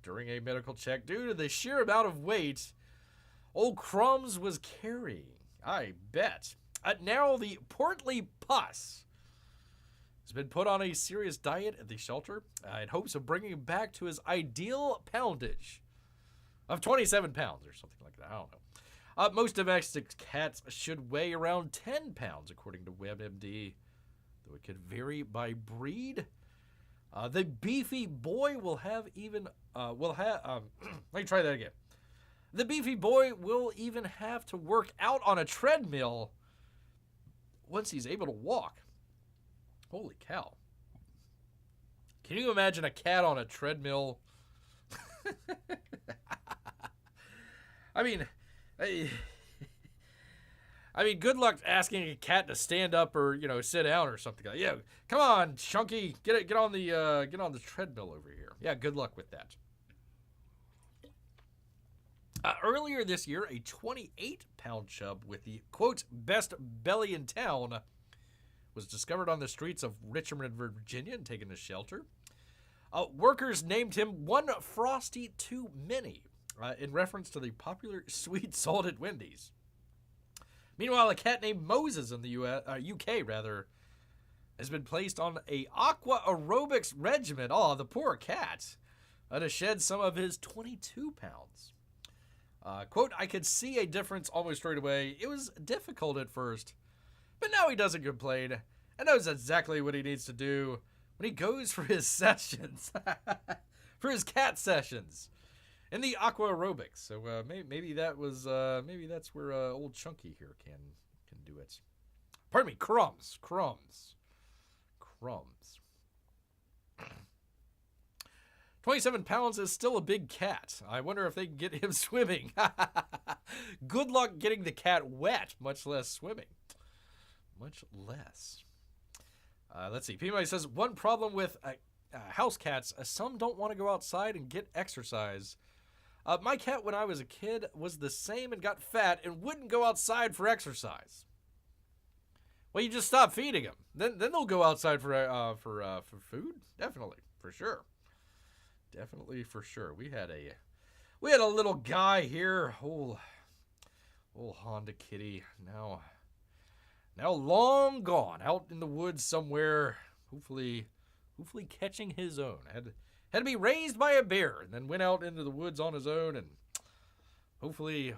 during a medical check due to the sheer amount of weight old Crumbs was carrying. I bet. Now the portly puss has been put on a serious diet at the shelter in hopes of bringing him back to his ideal poundage of 27 pounds or something like that. I don't know. Most domestic cats should weigh around 10 pounds, according to WebMD, though it could vary by breed. The beefy boy will have even, let me try that again. The beefy boy will even have to work out on a treadmill once he's able to walk. Holy cow. Can you imagine a cat on a treadmill? I mean, good luck asking a cat to stand up or, sit down or something like that. Yeah, come on, Chunky, get on the treadmill over here. Yeah, good luck with that. Earlier this year, a 28-pound chub with the, quote, best belly in town was discovered on the streets of Richmond, Virginia, and taken to shelter. Workers named him One Frosty Too Many, in reference to the popular sweet salted Wendy's. Meanwhile, a cat named Moses in the UK has been placed on a aqua aerobics regimen. Oh, the poor cat, to shed some of his 22 pounds. Quote, I could see a difference almost straight away. It was difficult at first, but now he doesn't complain and knows exactly what he needs to do when he goes for his sessions, for his cat sessions in the aqua aerobics. So maybe that's where old Chunky here can do it. Pardon me, Crumbs. 27 pounds is still a big cat. I wonder if they can get him swimming. Good luck getting the cat wet, much less swimming. Much less. Let's see. P-Mike says, one problem with house cats, some don't want to go outside and get exercise. My cat, when I was a kid, was the same and got fat and wouldn't go outside for exercise. Well, you just stop feeding them. Then they'll go outside for food. Definitely, for sure. We had a little guy here, old Honda Kitty. Now long gone, out in the woods somewhere. Hopefully catching his own. had to be raised by a bear, and then went out into the woods on his own, and hopefully,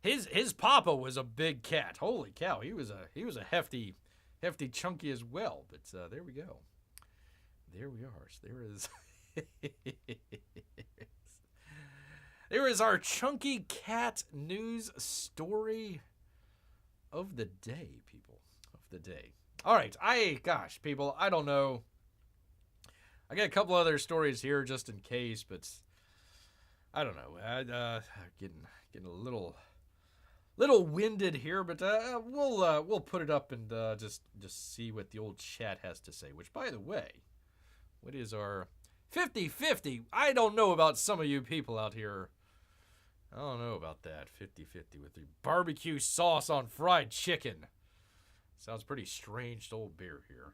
his papa was a big cat. Holy cow, he was a hefty chunky as well. But there we go. There we are. So there is. There is our chunky cat news story of the day, people. Of the day. All right. Gosh, people, I don't know. I got a couple other stories here just in case, but I don't know. Getting a little winded here, but we'll put it up and just see what the old chat has to say. Which, by the way, what is our 50-50? I don't know about some of you people out here. I don't know about that 50-50 with the barbecue sauce on fried chicken. Sounds pretty strange to old beer here.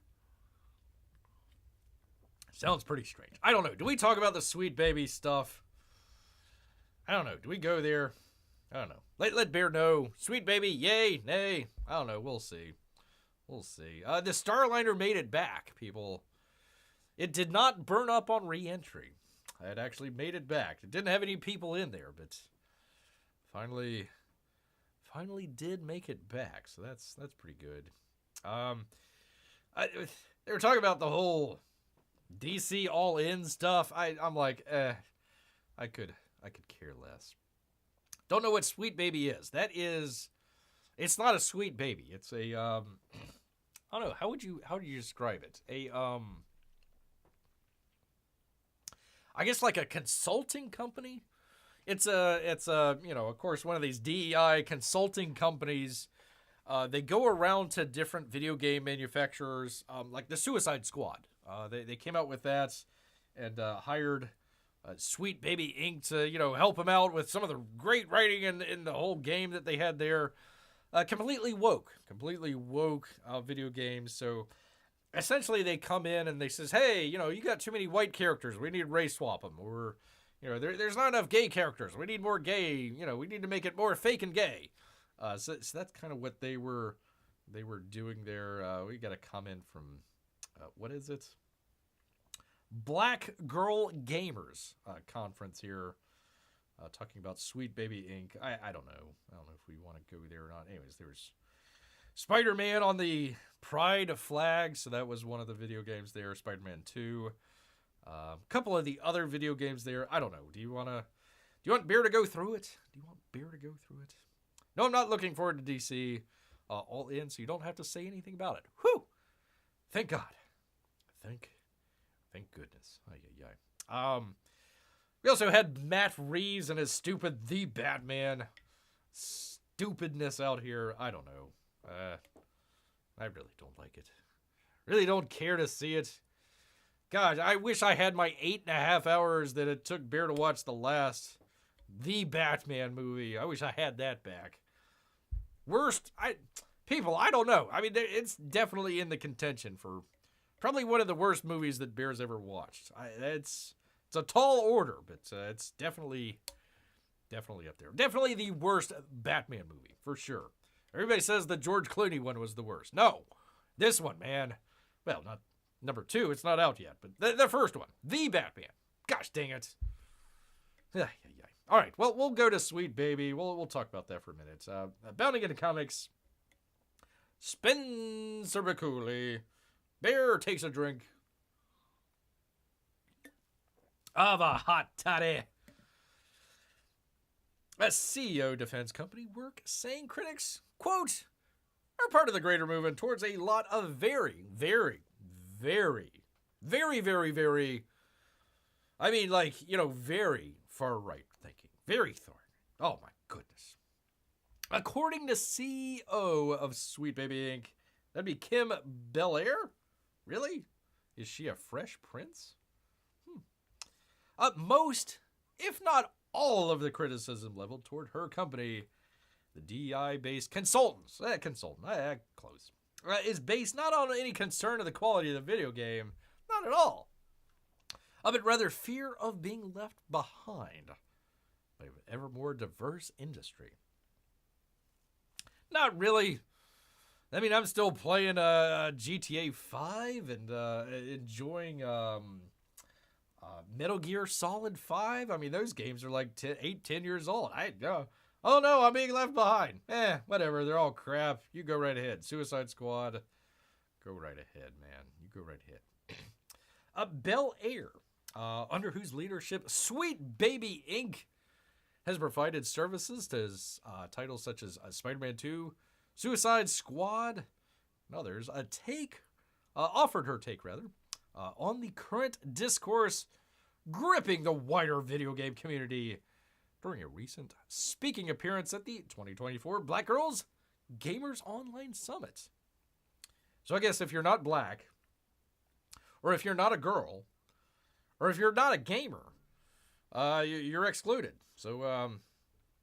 Sounds pretty strange. I don't know. Do we talk about the Sweet Baby stuff? I don't know. Do we go there? I don't know. Let Bear know. Sweet Baby, yay, nay. I don't know. We'll see. We'll see. The Starliner made it back, people. It did not burn up on re-entry. It actually made it back. It didn't have any people in there, but finally did make it back. So that's pretty good. They were talking about the whole DC all-in stuff. I'm like, I could care less. Don't know what Sweet Baby is. It's not a Sweet Baby. It's a I don't know. How do you describe it? I guess like a consulting company. It's a of course, one of these DEI consulting companies. They go around to different video game manufacturers, like the Suicide Squad. They came out with that and hired Sweet Baby Inc. to help them out with some of the great writing in the whole game that they had there. Completely woke video games. So essentially, they come in and they says, "Hey, you got too many white characters. We need to race swap them." Or, there's not enough gay characters. We need more gay. We need to make it more fake and gay. So that's kind of what they were doing there. We got a comment from what is it? Black Girl Gamers conference here, talking about Sweet Baby Inc. I don't know. I don't know if we want to go there or not. Anyways, there was Spider-Man on the Pride flag, so that was one of the video games there. Spider-Man 2. A couple of the other video games there. I don't know. Do you want Bear to go through it? No, I'm not looking forward to DC all in, so you don't have to say anything about it. Whew! Thank God. Thank goodness. We also had Matt Reeves and his stupid The Batman stupidness out here. I don't know. I really don't like it. Really don't care to see it. God, I wish I had my 8.5 hours that it took Bear to watch the last The Batman movie. I wish I had that back. Worst, I don't know. I mean, it's definitely in the contention for probably one of the worst movies that Bear's ever watched. It's a tall order, but it's definitely up there. Definitely the worst Batman movie, for sure. Everybody says the George Clooney one was the worst. No, this one, man. Well, not number 2. It's not out yet, but the first one, The Batman. Gosh dang it. All right, well, we'll go to Sweet Baby. We'll talk about that for a minute. Bounding into comics, Spencer McCooley. Bear takes a drink of a hot toddy. A CEO defense company work saying critics, quote, are part of the greater movement towards a lot of very, very, very, very, very, very, I mean, like, very far right thinking. Very far. Oh, my goodness. According to CEO of Sweet Baby Inc., that'd be Kim Belair? Really? Is she a fresh prince? Most, if not all of the criticism leveled toward her company, the DEI-based consultants, close, is based not on any concern of the quality of the video game, not at all, but rather fear of being left behind by an ever more diverse industry. Not really. I mean, I'm still playing GTA 5 and enjoying Metal Gear Solid 5. I mean, those games are like 10 years old. Oh no, I'm being left behind. Whatever. They're all crap. You go right ahead. Suicide Squad. Go right ahead, man. You go right ahead. Bel Air, under whose leadership Sweet Baby Inc. has provided services to titles such as Spider-Man 2, Suicide Squad, and others, offered her take on the current discourse gripping the wider video game community during a recent speaking appearance at the 2024 Black Girls Gamers Online Summit. So I guess if you're not black, or if you're not a girl, or if you're not a gamer, you're excluded. So,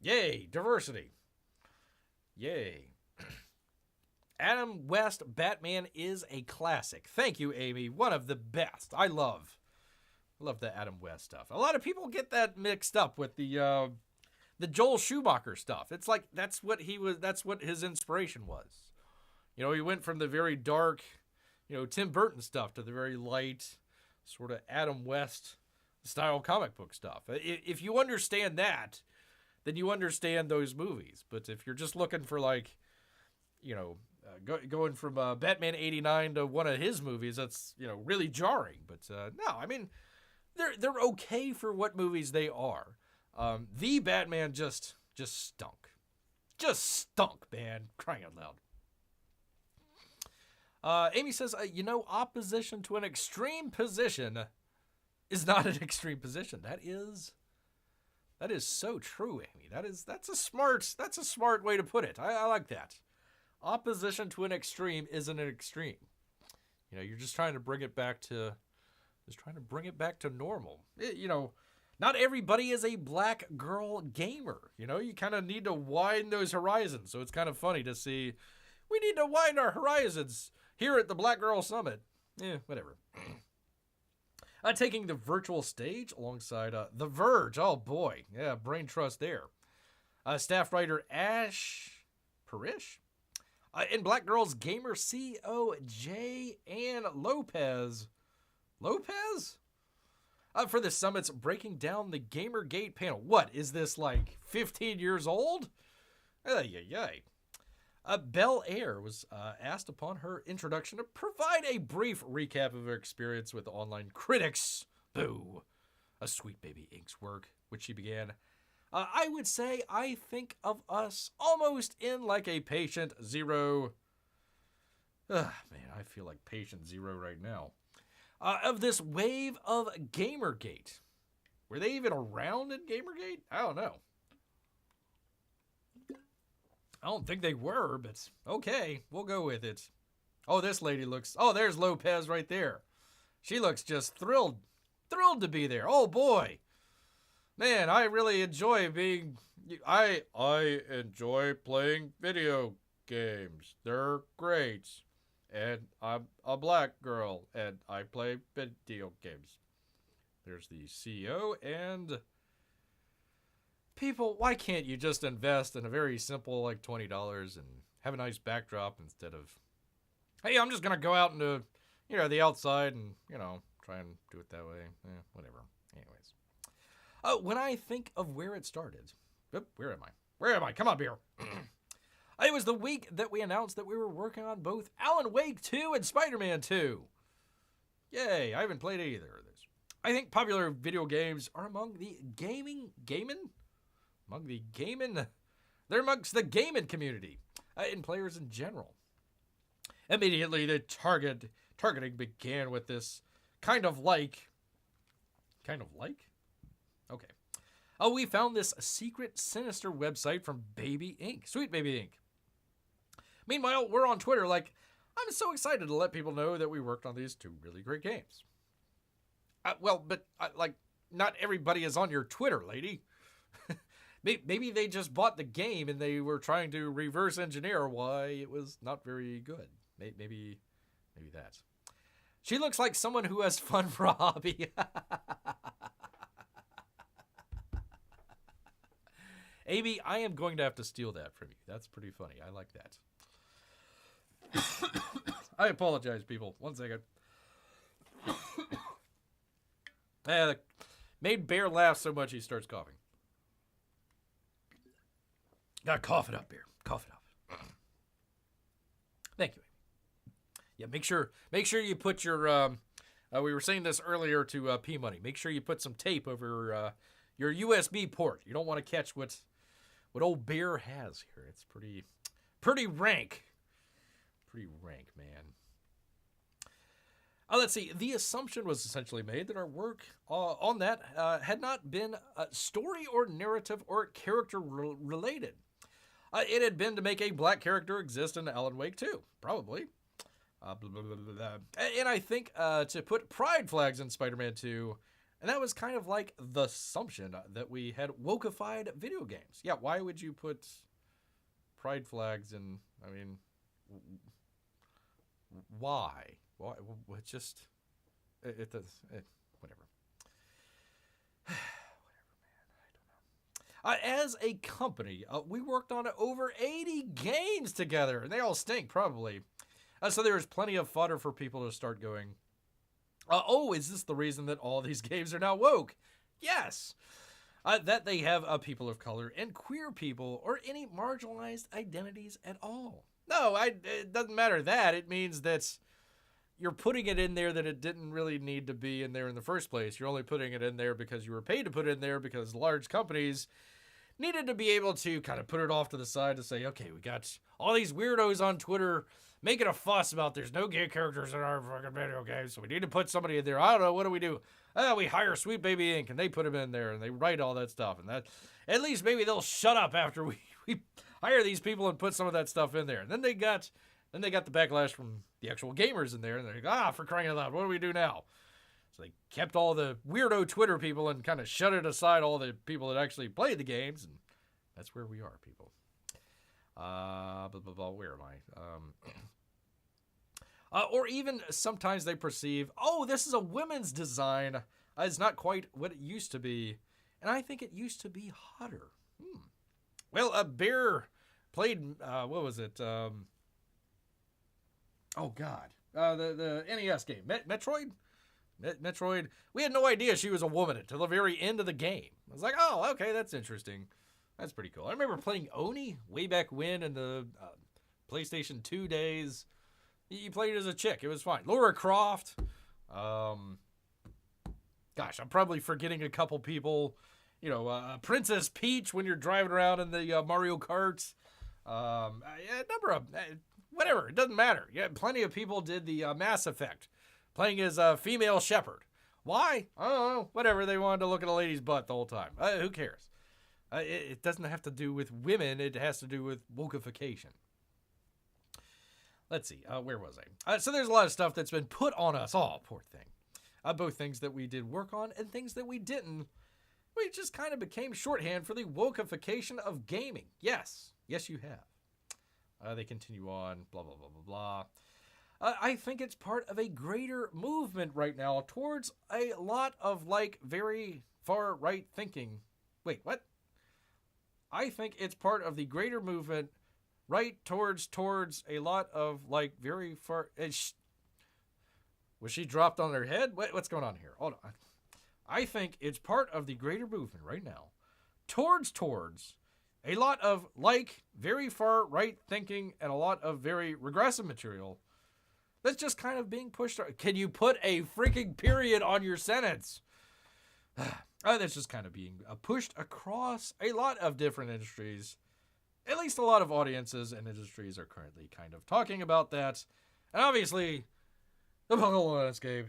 yay, diversity. Yay. Adam West Batman is a classic. Thank you, Amy. One of the best. I love the Adam West stuff. A lot of people get that mixed up with the Joel Schumacher stuff. It's like that's what his inspiration was. You know, he went from the very dark, Tim Burton stuff to the very light, sort of Adam West style comic book stuff. If you understand that, then you understand those movies. But if you're just looking for going from Batman '89 to one of his movies, that's really jarring. But no, I mean they're okay for what movies they are. The Batman just stunk, man, crying out loud. Amy says, opposition to an extreme position is not an extreme position. That is so true, Amy. That's a smart way to put it. I like that. Opposition to an extreme isn't an extreme. You're just trying to bring it back to normal. Not everybody is a black girl gamer. You kind of need to widen those horizons. So it's kind of funny to see we need to widen our horizons here at the Black Girl Summit. Whatever. Taking the virtual stage alongside The Verge. Oh, boy. Yeah, brain trust there. Staff writer Ash Parrish. And Black Girls Gamer COJ and Lopez. Lopez? For the summit's breaking down the GamerGate panel. What, is this like 15 years old? Bel Air was asked upon her introduction to provide a brief recap of her experience with online critics. Boo. A Sweet Baby Inc.'s work, which she began. I would say I think of us almost in like a patient zero. Man, I feel like patient zero right now. Of this wave of GamerGate. Were they even around in GamerGate? I don't know. I don't think they were, but okay, we'll go with it. Oh, this lady looks... Oh, there's Lopez right there. She looks just thrilled to be there. Oh, boy. Man, I really enjoy being... I enjoy playing video games. They're great. And I'm a black girl, and I play video games. There's the CEO, and... People, why can't you just invest in a very simple, like, $20 and have a nice backdrop instead of, hey, I'm just going to go out into, the outside and, try and do it that way. Whatever. Anyways. When I think of where it started, where am I? Come on, beer. It was the week that we announced that we were working on both Alan Wake 2 and Spider-Man 2. Yay, I haven't played either of those. I think popular video games are among the they're amongst the gaming community and players in general. Immediately, the targeting began with this kind of like? Okay. We found this secret, sinister website from Baby Inc. Sweet Baby Inc. Meanwhile, we're on Twitter like, I'm so excited to let people know that we worked on these two really great games. Not everybody is on your Twitter, lady. Maybe they just bought the game and they were trying to reverse engineer why it was not very good. Maybe that. She looks like someone who has fun for a hobby. Amy, I am going to have to steal that from you. That's pretty funny. I like that. I apologize, people. 1 second. Made Bear laugh so much he starts coughing. Gotta cough it up, Bear. Cough it up. Thank you, Amy. Yeah, make sure you put your we were saying this earlier to P Money. Make sure you put some tape over your USB port. You don't want to catch what old Bear has here. It's pretty rank. Pretty rank, man. Let's see. The assumption was essentially made that our work on that had not been story or narrative or character related. It had been to make a black character exist in Alan Wake 2, probably. Blah, blah, blah, blah, blah. And I think to put pride flags in Spider-Man 2, and that was kind of like the assumption that we had wokeified video games. Yeah, why would you put pride flags in, I mean, why? Well, it's just, whatever. Whatever, man. I don't know. As a company, we worked on over 80 games together, and they all stink, probably. So there was plenty of fodder for people to start going, oh, is this the reason that all these games are now woke? Yes. That they have people of color and queer people or any marginalized identities at all. No, it doesn't matter that. It means that you're putting it in there that it didn't really need to be in there in the first place. You're only putting it in there because you were paid to put it in there because large companies needed to be able to kind of put it off to the side to say, okay, we got all these weirdos on Twitter making a fuss about there's no gay characters in our fucking video games, so we need to put somebody in there. I don't know, what do? We hire Sweet Baby Inc. and they put them in there and they write all that stuff. And that, at least maybe they'll shut up after we hire these people and put some of that stuff in there. And then they got the backlash from the actual gamers in there, and they're like, for crying out loud, what do we do now? So they kept all the weirdo Twitter people and kind of shut it aside all the people that actually played the games, and that's where we are, people. Blah, blah, blah, where am I? Or even sometimes they perceive, oh, this is a women's design. It's not quite what it used to be. And I think it used to be hotter. Well, Bear played, what was it? Oh, God. The NES game. Metroid? Metroid. We had no idea she was a woman until the very end of the game. I was like, oh, okay, that's interesting. That's pretty cool. I remember playing Oni way back when in the PlayStation 2 days. You played it as a chick. It was fine. Lara Croft. Gosh, I'm probably forgetting a couple people. You know, Princess Peach when you're driving around in the Mario Karts. A number of... whatever. It doesn't matter. Yeah, plenty of people did the Mass Effect. Playing as a female shepherd. Why? I don't know. Whatever. They wanted to look at a lady's butt the whole time. Who cares? It doesn't have to do with women. It has to do with wokeification. Let's see. Where was I? So there's a lot of stuff that's been put on us. Oh, poor thing. Both things that we did work on and things that we didn't. We just kind of became shorthand for the wokeification of gaming. Yes. Yes, you have. They continue on. Blah, blah, blah, blah, blah. I think it's part of a greater movement right now towards a lot of, very far right thinking. Wait, what? I think it's part of the greater movement right towards a lot of, very far... was she dropped on her head? What's going on here? Hold on. I think it's part of the greater movement right now towards a lot of, very far right thinking and a lot of very regressive material that's just kind of being pushed. Can you put a freaking period on your sentence? That's just kind of being pushed across a lot of different industries. At least a lot of audiences and industries are currently kind of talking about that. And obviously, the political landscape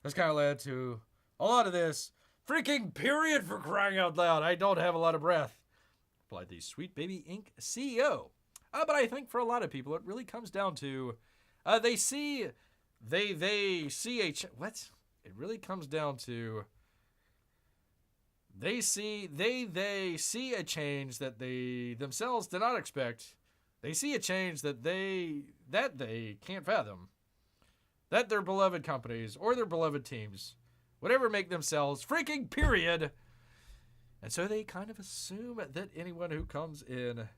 has kind of led to a lot of this freaking period, for crying out loud. I don't have a lot of breath. Replied the Sweet Baby Inc. CEO. But I think for a lot of people, it really comes down to they see a what? It really comes down to they see a change that they themselves did not expect. They see a change that they can't fathom. That their beloved companies or their beloved teams, whatever, make themselves freaking period. And so they kind of assume that anyone who comes in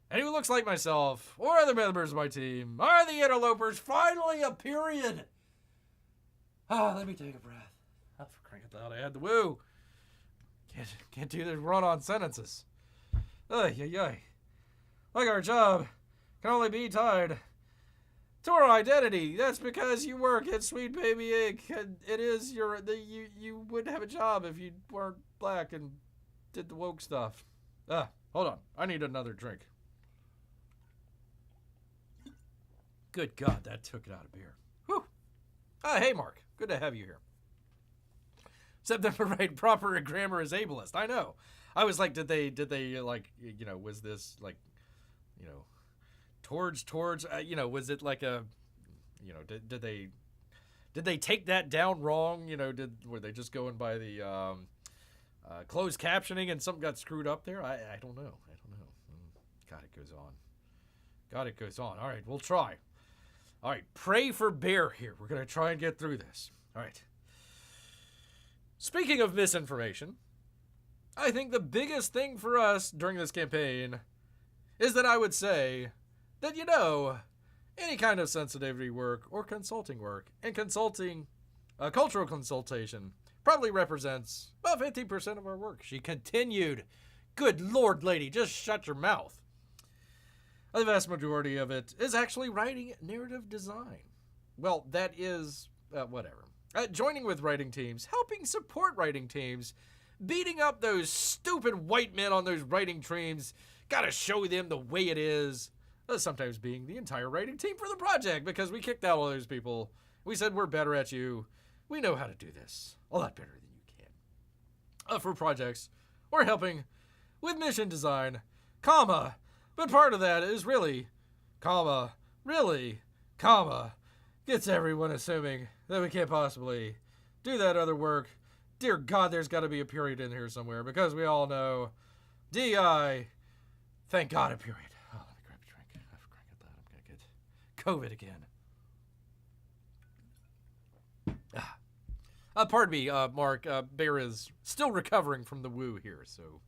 and who looks like myself or other members of my team are the interlopers. Finally, a period. Let me take a breath. Oh, for crying out loud, I had the woo. Can't do the run-on sentences. Ay. Like our job can only be tied to our identity. That's because you work at Sweet Baby Inc. It is you wouldn't have a job if you weren't black and did the woke stuff. Hold on. I need another drink. Good God, that took it out of beer. Whew. Hey, Mark. Good to have you here. Except that right, proper grammar is ableist. I know. I was like, did they like, was this like, towards, was it like a, did they take that down wrong? Were they just going by the closed captioning and something got screwed up there? I don't know. God, it goes on. All right, we'll try. All right, pray for Bear here. We're going to try and get through this. All right. Speaking of misinformation, I think the biggest thing for us during this campaign is that I would say that, any kind of sensitivity work or consulting work, and cultural consultation, probably represents about 50% of our work. She continued. Good Lord, lady, just shut your mouth. The vast majority of it is actually writing narrative design. Well, that is, whatever. Joining with writing teams, helping support writing teams, beating up those stupid white men on those writing teams, gotta show them the way it is. Sometimes being the entire writing team for the project, because we kicked out all those people. We said, we're better at you. We know how to do this a lot better than you can. For projects, or helping with mission design, but part of that is really, gets everyone assuming that we can't possibly do that other work. Dear God, there's got to be a period in here somewhere, because we all know DI, thank God, a period. Oh, let me grab a drink. I forgot that. I'm going to get COVID again. Pardon me, Mark. Bear is still recovering from the woo here, so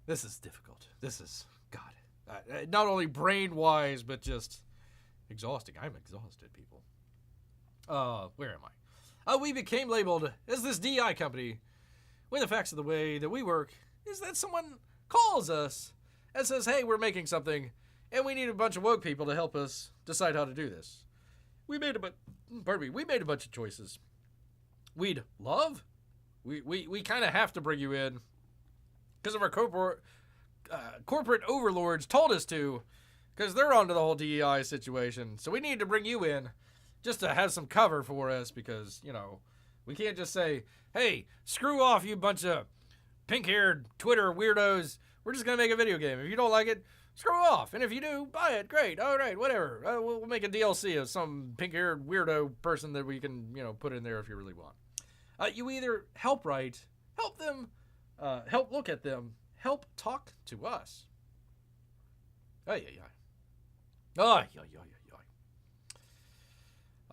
this is difficult. This is, God, not only brain-wise, but just exhausting. I'm exhausted, people. Where am I? We became labeled as this DI company when the facts of the way that we work is that someone calls us and says, hey, we're making something and we need a bunch of woke people to help us decide how to do this. We made a bunch of choices. We'd love. We kind of have to bring you in because of our corporate overlords told us to, because they're onto the whole DEI situation. So we need to bring you in just to have some cover for us, because, we can't just say, hey, screw off, you bunch of pink-haired Twitter weirdos. We're just going to make a video game. If you don't like it, screw off. And if you do, buy it. Great. All right, whatever. We'll make a DLC of some pink-haired weirdo person that we can, put in there if you really want. You either help write, help them, help look at them, help talk to us.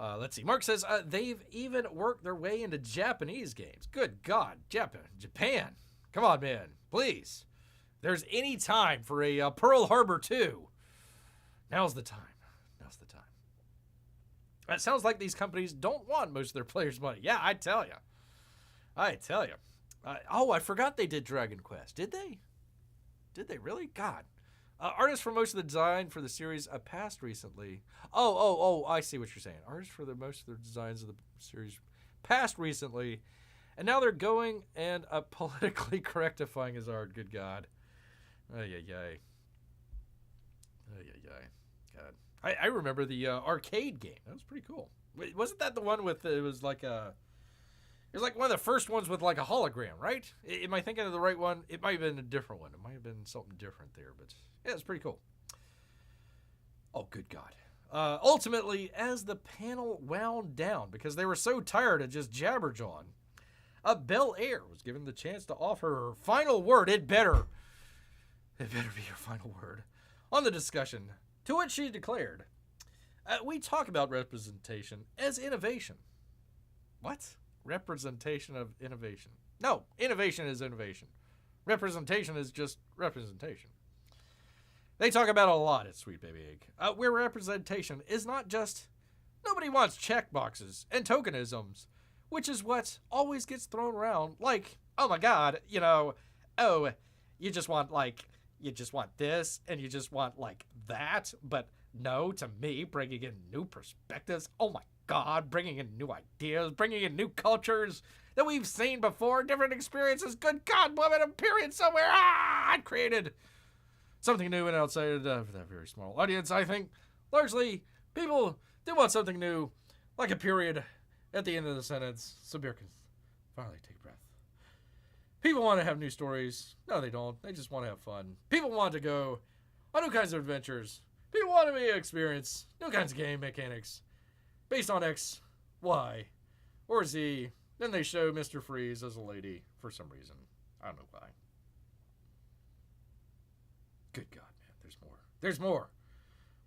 Let's see. Mark says they've even worked their way into Japanese games. Good God, Japan. Come on, man. Please. If there's any time for a Pearl Harbor 2, now's the time. It sounds like these companies don't want most of their players' money. Yeah, I tell you. I forgot they did Dragon Quest. Did they? Did they really? God. Artists for most of the design for the series passed recently. Oh, I see what you're saying. Artists for most of the designs of the series passed recently, and now they're going and politically correctifying his art. Good God. Ay. God. I remember the arcade game. That was pretty cool. Wasn't that the one with, it was like one of the first ones with like a hologram, right? Am I thinking of the right one? It might have been a different one. It might have been something different there, but yeah, it's pretty cool. Oh, good God. Ultimately, as the panel wound down, because they were so tired of just jabberjawing, Bel Air was given the chance to offer her final word. It better be your final word on the discussion, to which she declared, we talk about representation as innovation. What? Representation of innovation. No, innovation is innovation. Representation is just representation. They talk about it a lot at Sweet Baby Egg, where representation is not just, nobody wants check boxes and tokenisms. which is what always gets thrown around. Like, oh my God, you know, oh, you just want this and you just want like that. But no, to me, bringing in new perspectives. Oh my God, bringing in new ideas, bringing in new cultures that we've seen before, different experiences. Good God, woman, a period somewhere. I created something new and outside for that very small audience. I think largely people do want something new, like a period at the end of the sentence, so beer can finally take a breath. People want to have new stories. No, they don't. They just want to have fun. People want to go on new kinds of adventures. People want to experience new kinds of game mechanics based on X, Y, or Z. Then they show Mr. Freeze as a lady for some reason. I don't know why. Good God, man. There's more. There's more.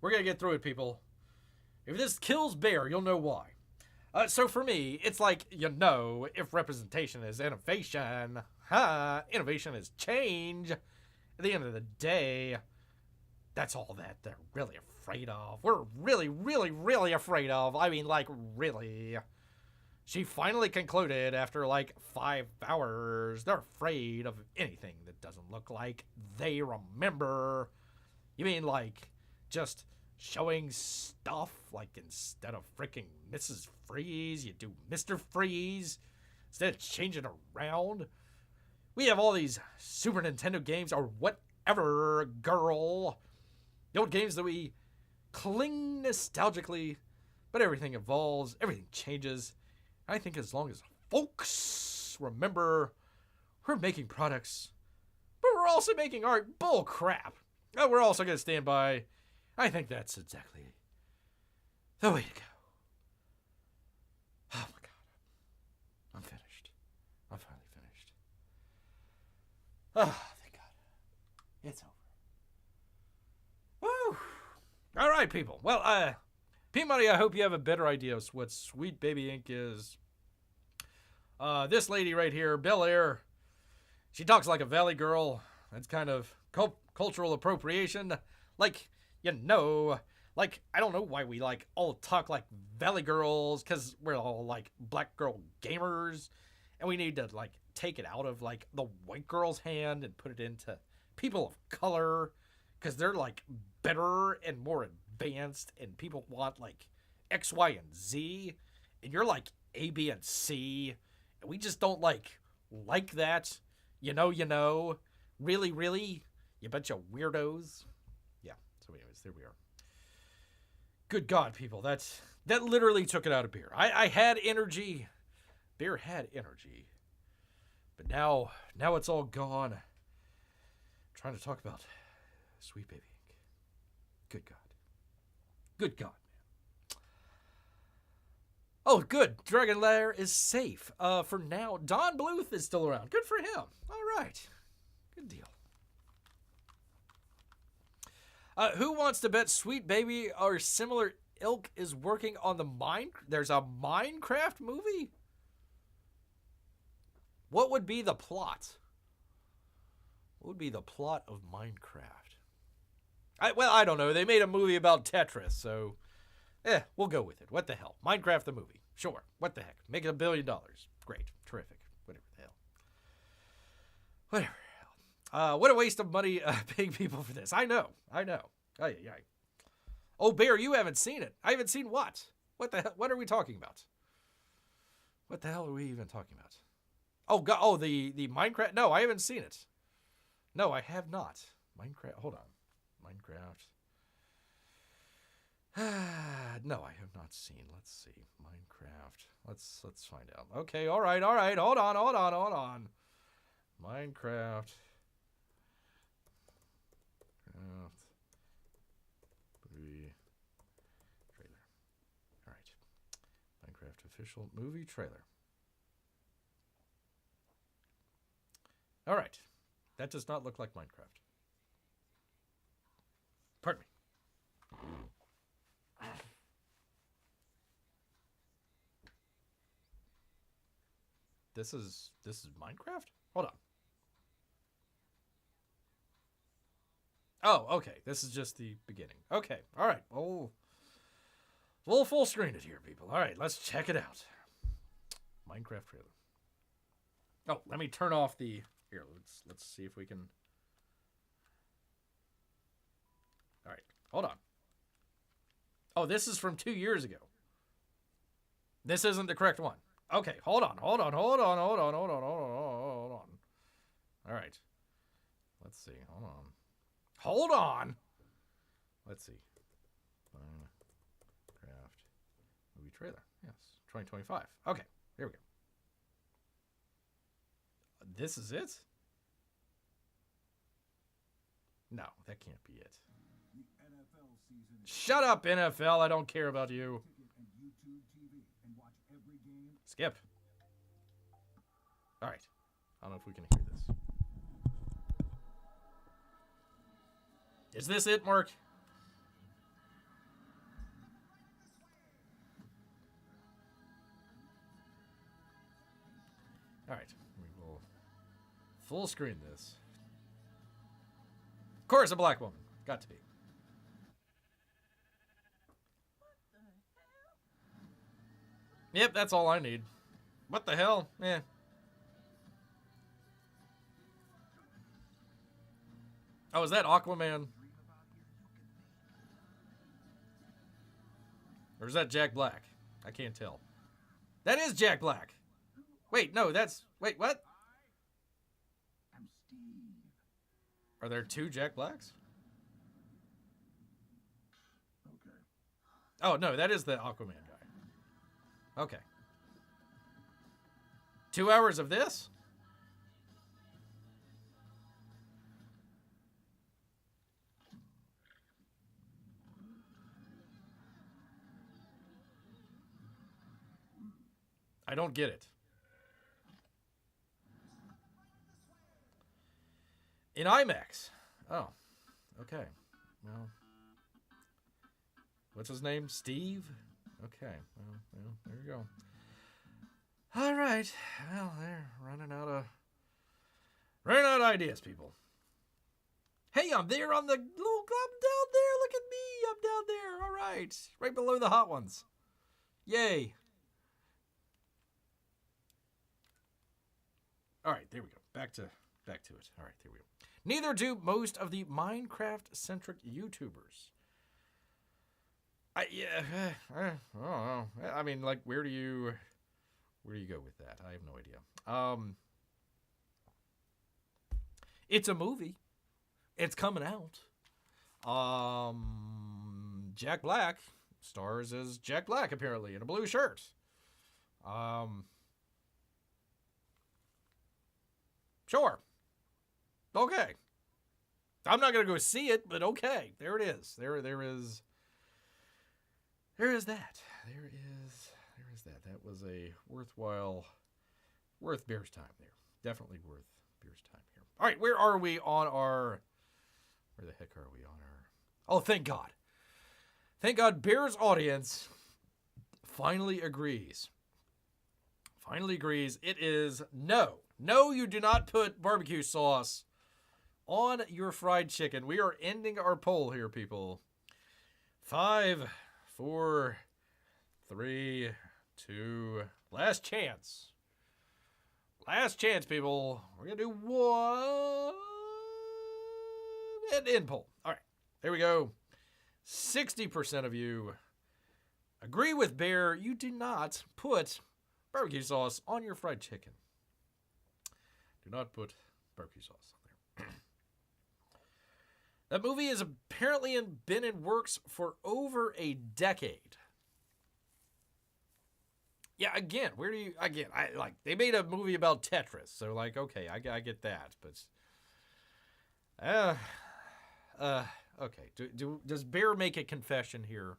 We're going to get through it, people. If this kills Bear, you'll know why. So for me, it's like, you know, if representation is innovation, innovation is change. At the end of the day, that's all that they're really afraid of. We're really, really, really afraid of. I mean, like, really. She finally concluded after, like, 5 hours. They're afraid of anything that doesn't look like they remember. You mean, like, just showing stuff, like, instead of freaking Mrs. Freeze, you do Mr. Freeze, instead of changing around. We have all these Super Nintendo games, or whatever, girl. The old games that we cling nostalgically, but everything evolves, everything changes. I think as long as folks remember, we're making products, but we're also making art. Bull crap. We're also going to stand by. I think that's exactly the way to go. Oh my God. I'm finished. I'm finally finished. Oh, thank God. It's over. Woo! All right, people. Well, P-Money, I hope you have a better idea of what Sweet Baby Ink is. This lady right here, Bel Air, she talks like a Valley girl. That's kind of cultural appropriation. Like, you know, like, I don't know why we, like, all talk like Valley girls, because we're all, like, black girl gamers, and we need to, like, take it out of, like, the white girl's hand and put it into people of color, because they're, like, better and more advanced, and people want, like, X, Y, and Z, and you're, like, A, B, and C, and we just don't, like that. You know. Really, really? You bunch of weirdos. Yeah, so anyways, there we are. Good God, people, that literally took it out of Beer. I had energy. Beer had energy. But now it's all gone. I'm trying to talk about Sweet Baby Ink. Good God. Good God, man. Oh, good. Dragon Lair is safe. For now, Don Bluth is still around. Good for him. All right. Good deal. Who wants to bet Sweet Baby or similar ilk is working on there's a Minecraft movie? What would be the plot? What would be the plot of Minecraft? I don't know. They made a movie about Tetris, so we'll go with it. What the hell? Minecraft the movie. Sure. What the heck? Make it $1 billion. Great. Terrific. Whatever the hell. Whatever. What a waste of money paying people for this. I know. Aye. Oh, Bear, you haven't seen it. I haven't seen what? What the hell? What are we talking about? What the hell are we even talking about? Oh, God. Oh, the Minecraft. No, I haven't seen it. No, I have not. Minecraft. Hold on. Minecraft. No, I have not seen. Let's see. Minecraft. Let's find out. Okay. All right. Hold on. Minecraft. Movie trailer. All right. Minecraft official movie trailer. All right. That does not look like Minecraft. Pardon me. This is Minecraft? Hold on. Oh, okay. This is just the beginning. Okay. All right. Oh, we'll full screen it here, people. All right. Let's check it out. Minecraft trailer. Oh, let me turn off the... Here, let's see if we can... All right, hold on. Oh, this is from 2 years ago. This isn't the correct one. Okay, hold on. All right. Let's see. Hold on. Let's see. Minecraft movie trailer. Yes, 2025. Okay, here we go. This is it? No, that can't be it. Shut up, NFL. I don't care about you. Skip. All right. I don't know if we can hear this. Is this it, Mark? All right. We will full screen this. Of course, a black woman. Got to be. Yep, that's all I need. What the hell? Eh. Oh, is that Aquaman? Or is that Jack Black? I can't tell. That is Jack Black. Wait, no, that's... Wait, what? I'm Steve. Are there two Jack Blacks? Okay. Oh, no, that is the Aquaman guy. Okay. 2 hours of this? I don't get it. In IMAX. Oh, okay. Well, what's his name? Steve? Okay. Well, there you go. All right. Well, they're running out of ideas, people. Hey, I'm there on the little... I'm down there. Look at me. I'm down there. All right. Right below the hot ones. Yay. All right, there we go. Back to it. All right, there we go. Neither do most of the Minecraft-centric YouTubers. I don't know. I mean, like, where do you go with that? I have no idea. It's a movie. It's coming out. Jack Black stars as Jack Black, apparently, in a blue shirt. Sure. Okay. I'm not going to go see it, but okay. There it is. There is that. There is that. That was a worth Bear's time there. Definitely worth Bear's time here. All right, where are we on our... Where the heck are we on our... Oh, thank God. Thank God Bear's audience finally agrees. It is no. No, you do not put barbecue sauce on your fried chicken. We are ending our poll here, people. 5, 4, 3, 2, last chance. Last chance, people. We're going to do one and end poll. All right, there we go. 60% of you agree with Bear. You do not put barbecue sauce on your fried chicken. Do not put barbecue sauce on there. That movie has apparently been in works for over a decade. Yeah, again, they made a movie about Tetris, so like, okay, I get that, but okay. Does Bear make a confession here?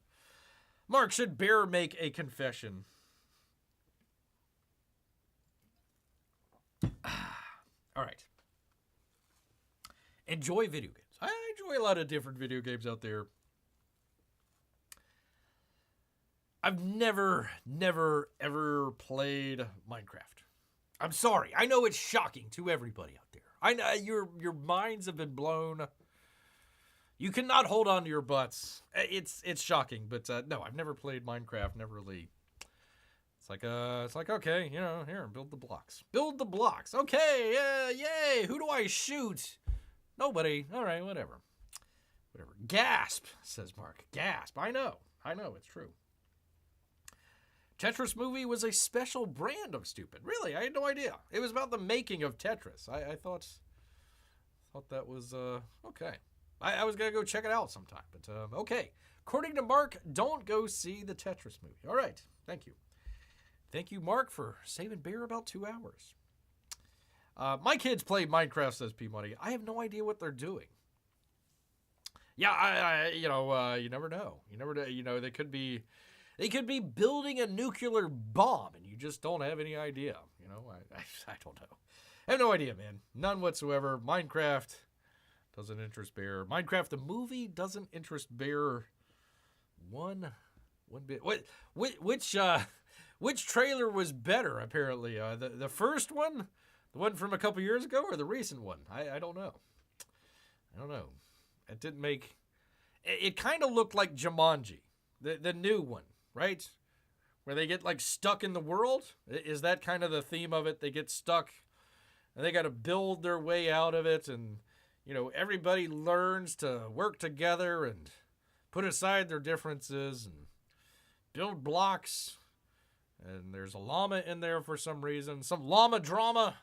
Mark, should Bear make a confession? All right. Enjoy video games. I enjoy a lot of different video games out there. I've never, ever played Minecraft. I'm sorry. I know it's shocking to everybody out there. I know your minds have been blown. You cannot hold on to your butts. It's shocking, but no, I've never played Minecraft. Never really. It's like, okay, here, build the blocks. Build the blocks. Okay, yay. Who do I shoot? Nobody. All right, whatever. Gasp, says Mark. Gasp. I know, it's true. Tetris movie was a special brand of stupid. Really, I had no idea. It was about the making of Tetris. I thought that was, okay. I was going to go check it out sometime, but, okay. According to Mark, don't go see the Tetris movie. All right, thank you. Thank you, Mark, for saving Bear about 2 hours. My kids play Minecraft, says P-Money. I have no idea what they're doing. Yeah, you never know. You never know. They could be building a nuclear bomb, and you just don't have any idea. I don't know. I have no idea, man. None whatsoever. Minecraft doesn't interest Bear. Minecraft the movie doesn't interest Bear one bit. Which trailer was better? Apparently, the first one, the one from a couple years ago, or the recent one? I don't know. It didn't make. It kind of looked like Jumanji, the new one, right? Where they get like stuck in the world. Is that kind of the theme of it? They get stuck, and they got to build their way out of it, and everybody learns to work together and put aside their differences and build blocks. And there's a llama in there for some reason. Some llama drama.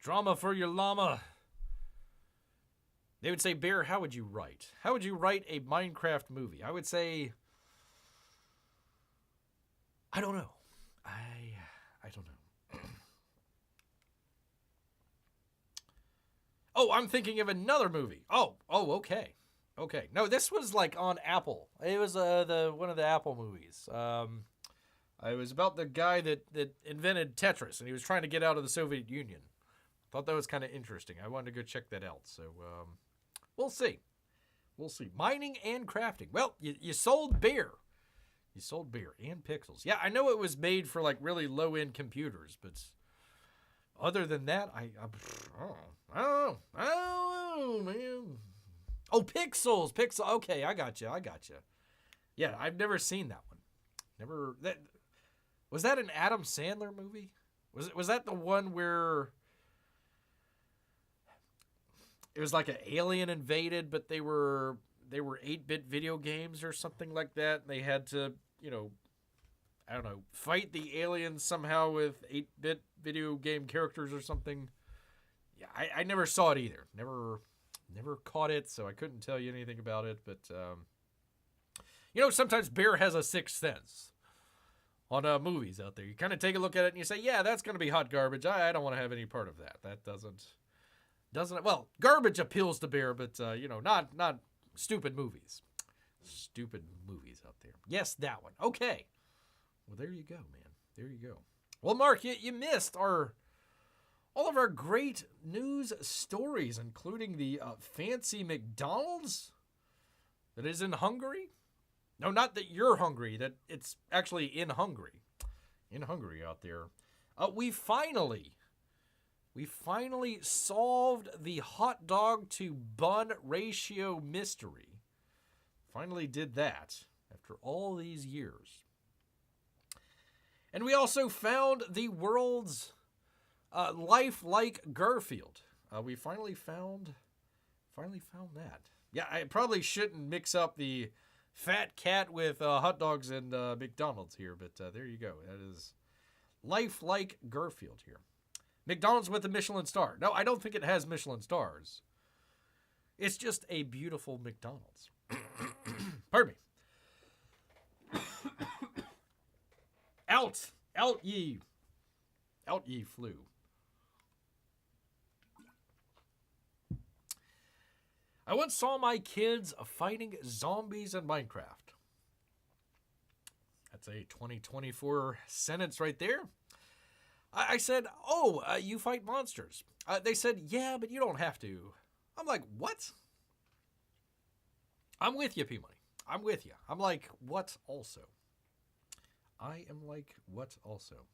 Drama for your llama. They would say, Bear, how would you write? How would you write a Minecraft movie? I would say, I don't know. I don't know. Oh, I'm thinking of another movie. Oh, okay. Okay. No, this was like on Apple. It was one of the Apple movies. It was about the guy that invented Tetris, and he was trying to get out of the Soviet Union. Thought that was kind of interesting. I wanted to go check that out. So, we'll see. Mining and crafting. Well, you sold Bear. You sold Bear and Pixels. Yeah, I know it was made for like really low-end computers, but other than that, I don't know, man. Oh, Pixels. Okay, I got you. Yeah, I've never seen that one. Was that an Adam Sandler movie? Was that the one where it was like an alien invaded, but they were 8-bit video games or something like that, and they had to, I don't know, fight the aliens somehow with 8-bit video game characters or something? Yeah, I never saw it either. Never caught it, so I couldn't tell you anything about it, but sometimes Bear has a sixth sense on movies out there. You kind of take a look at it and you say, yeah, that's going to be hot garbage. I don't want to have any part of that. That doesn't, well, garbage appeals to Bear, but, not stupid movies. Stupid movies out there. Yes, that one. Okay. Well, there you go, man. There you go. Well, Mark, you missed all of our great news stories, including the fancy McDonald's that is in Hungary. No, not that you're hungry, that it's actually in Hungary. In Hungary out there. We finally solved the hot dog to bun ratio mystery. Finally did that after all these years. And we also found the world's life like Garfield. We finally found that. Yeah, I probably shouldn't mix up the fat cat with hot dogs and McDonald's here, but there you go. That is life like Garfield here. McDonald's with a Michelin star. No, I don't think it has Michelin stars. It's just a beautiful McDonald's. Pardon me. Out ye flew. I once saw my kids fighting zombies in Minecraft. That's a 2024 sentence right there. I said, you fight monsters. They said, yeah, but you don't have to. I'm like, what? I'm with you, P-Money. I'm with you. I'm like, what also? I am like, what also?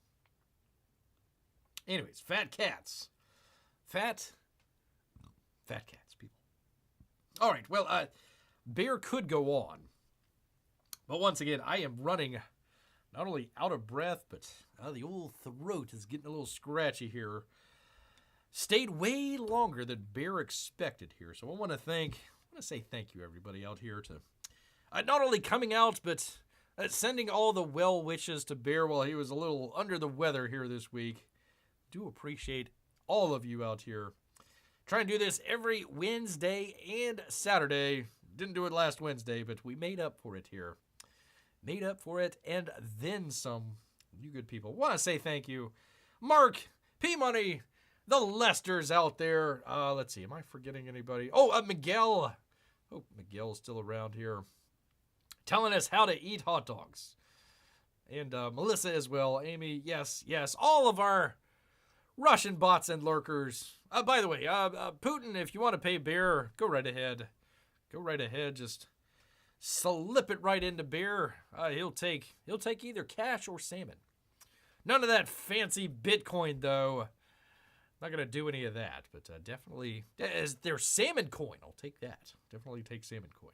Anyways, fat cats. Fat cats, people. All right, well, Bear could go on. But once again, I am running not only out of breath, but the old throat is getting a little scratchy here. Stayed way longer than Bear expected here, so I want to say thank you, everybody out here, to not only coming out, but sending all the well wishes to Bear while he was a little under the weather here this week. Do appreciate all of you out here. Try and do this every Wednesday and Saturday. Didn't do it last Wednesday, but we made up for it here. Made up for it and then some. You good people. Want to say thank you. Mark, P-Money, the Lesters out there. Let's see. Am I forgetting anybody? Oh, Miguel. Hope Miguel's still around here. Telling us how to eat hot dogs. And Melissa as well. Amy, yes. All of our Russian bots and lurkers. By the way, Putin, if you want to pay Bear, go right ahead. Go right ahead. Just slip it right into Bear. He'll take either cash or salmon. None of that fancy Bitcoin, though. Not going to do any of that, but definitely, as their salmon coin, I'll take that. Definitely take salmon coin.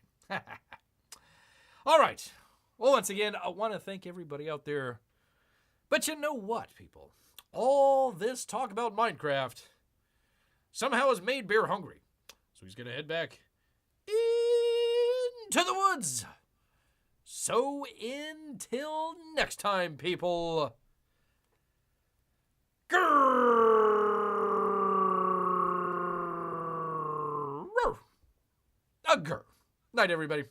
All right. Well, once again, I want to thank everybody out there. But you know what, people? All this talk about Minecraft somehow has made Bear hungry. So he's going to head back into the woods. So until next time, people. Grrrr. Night, everybody.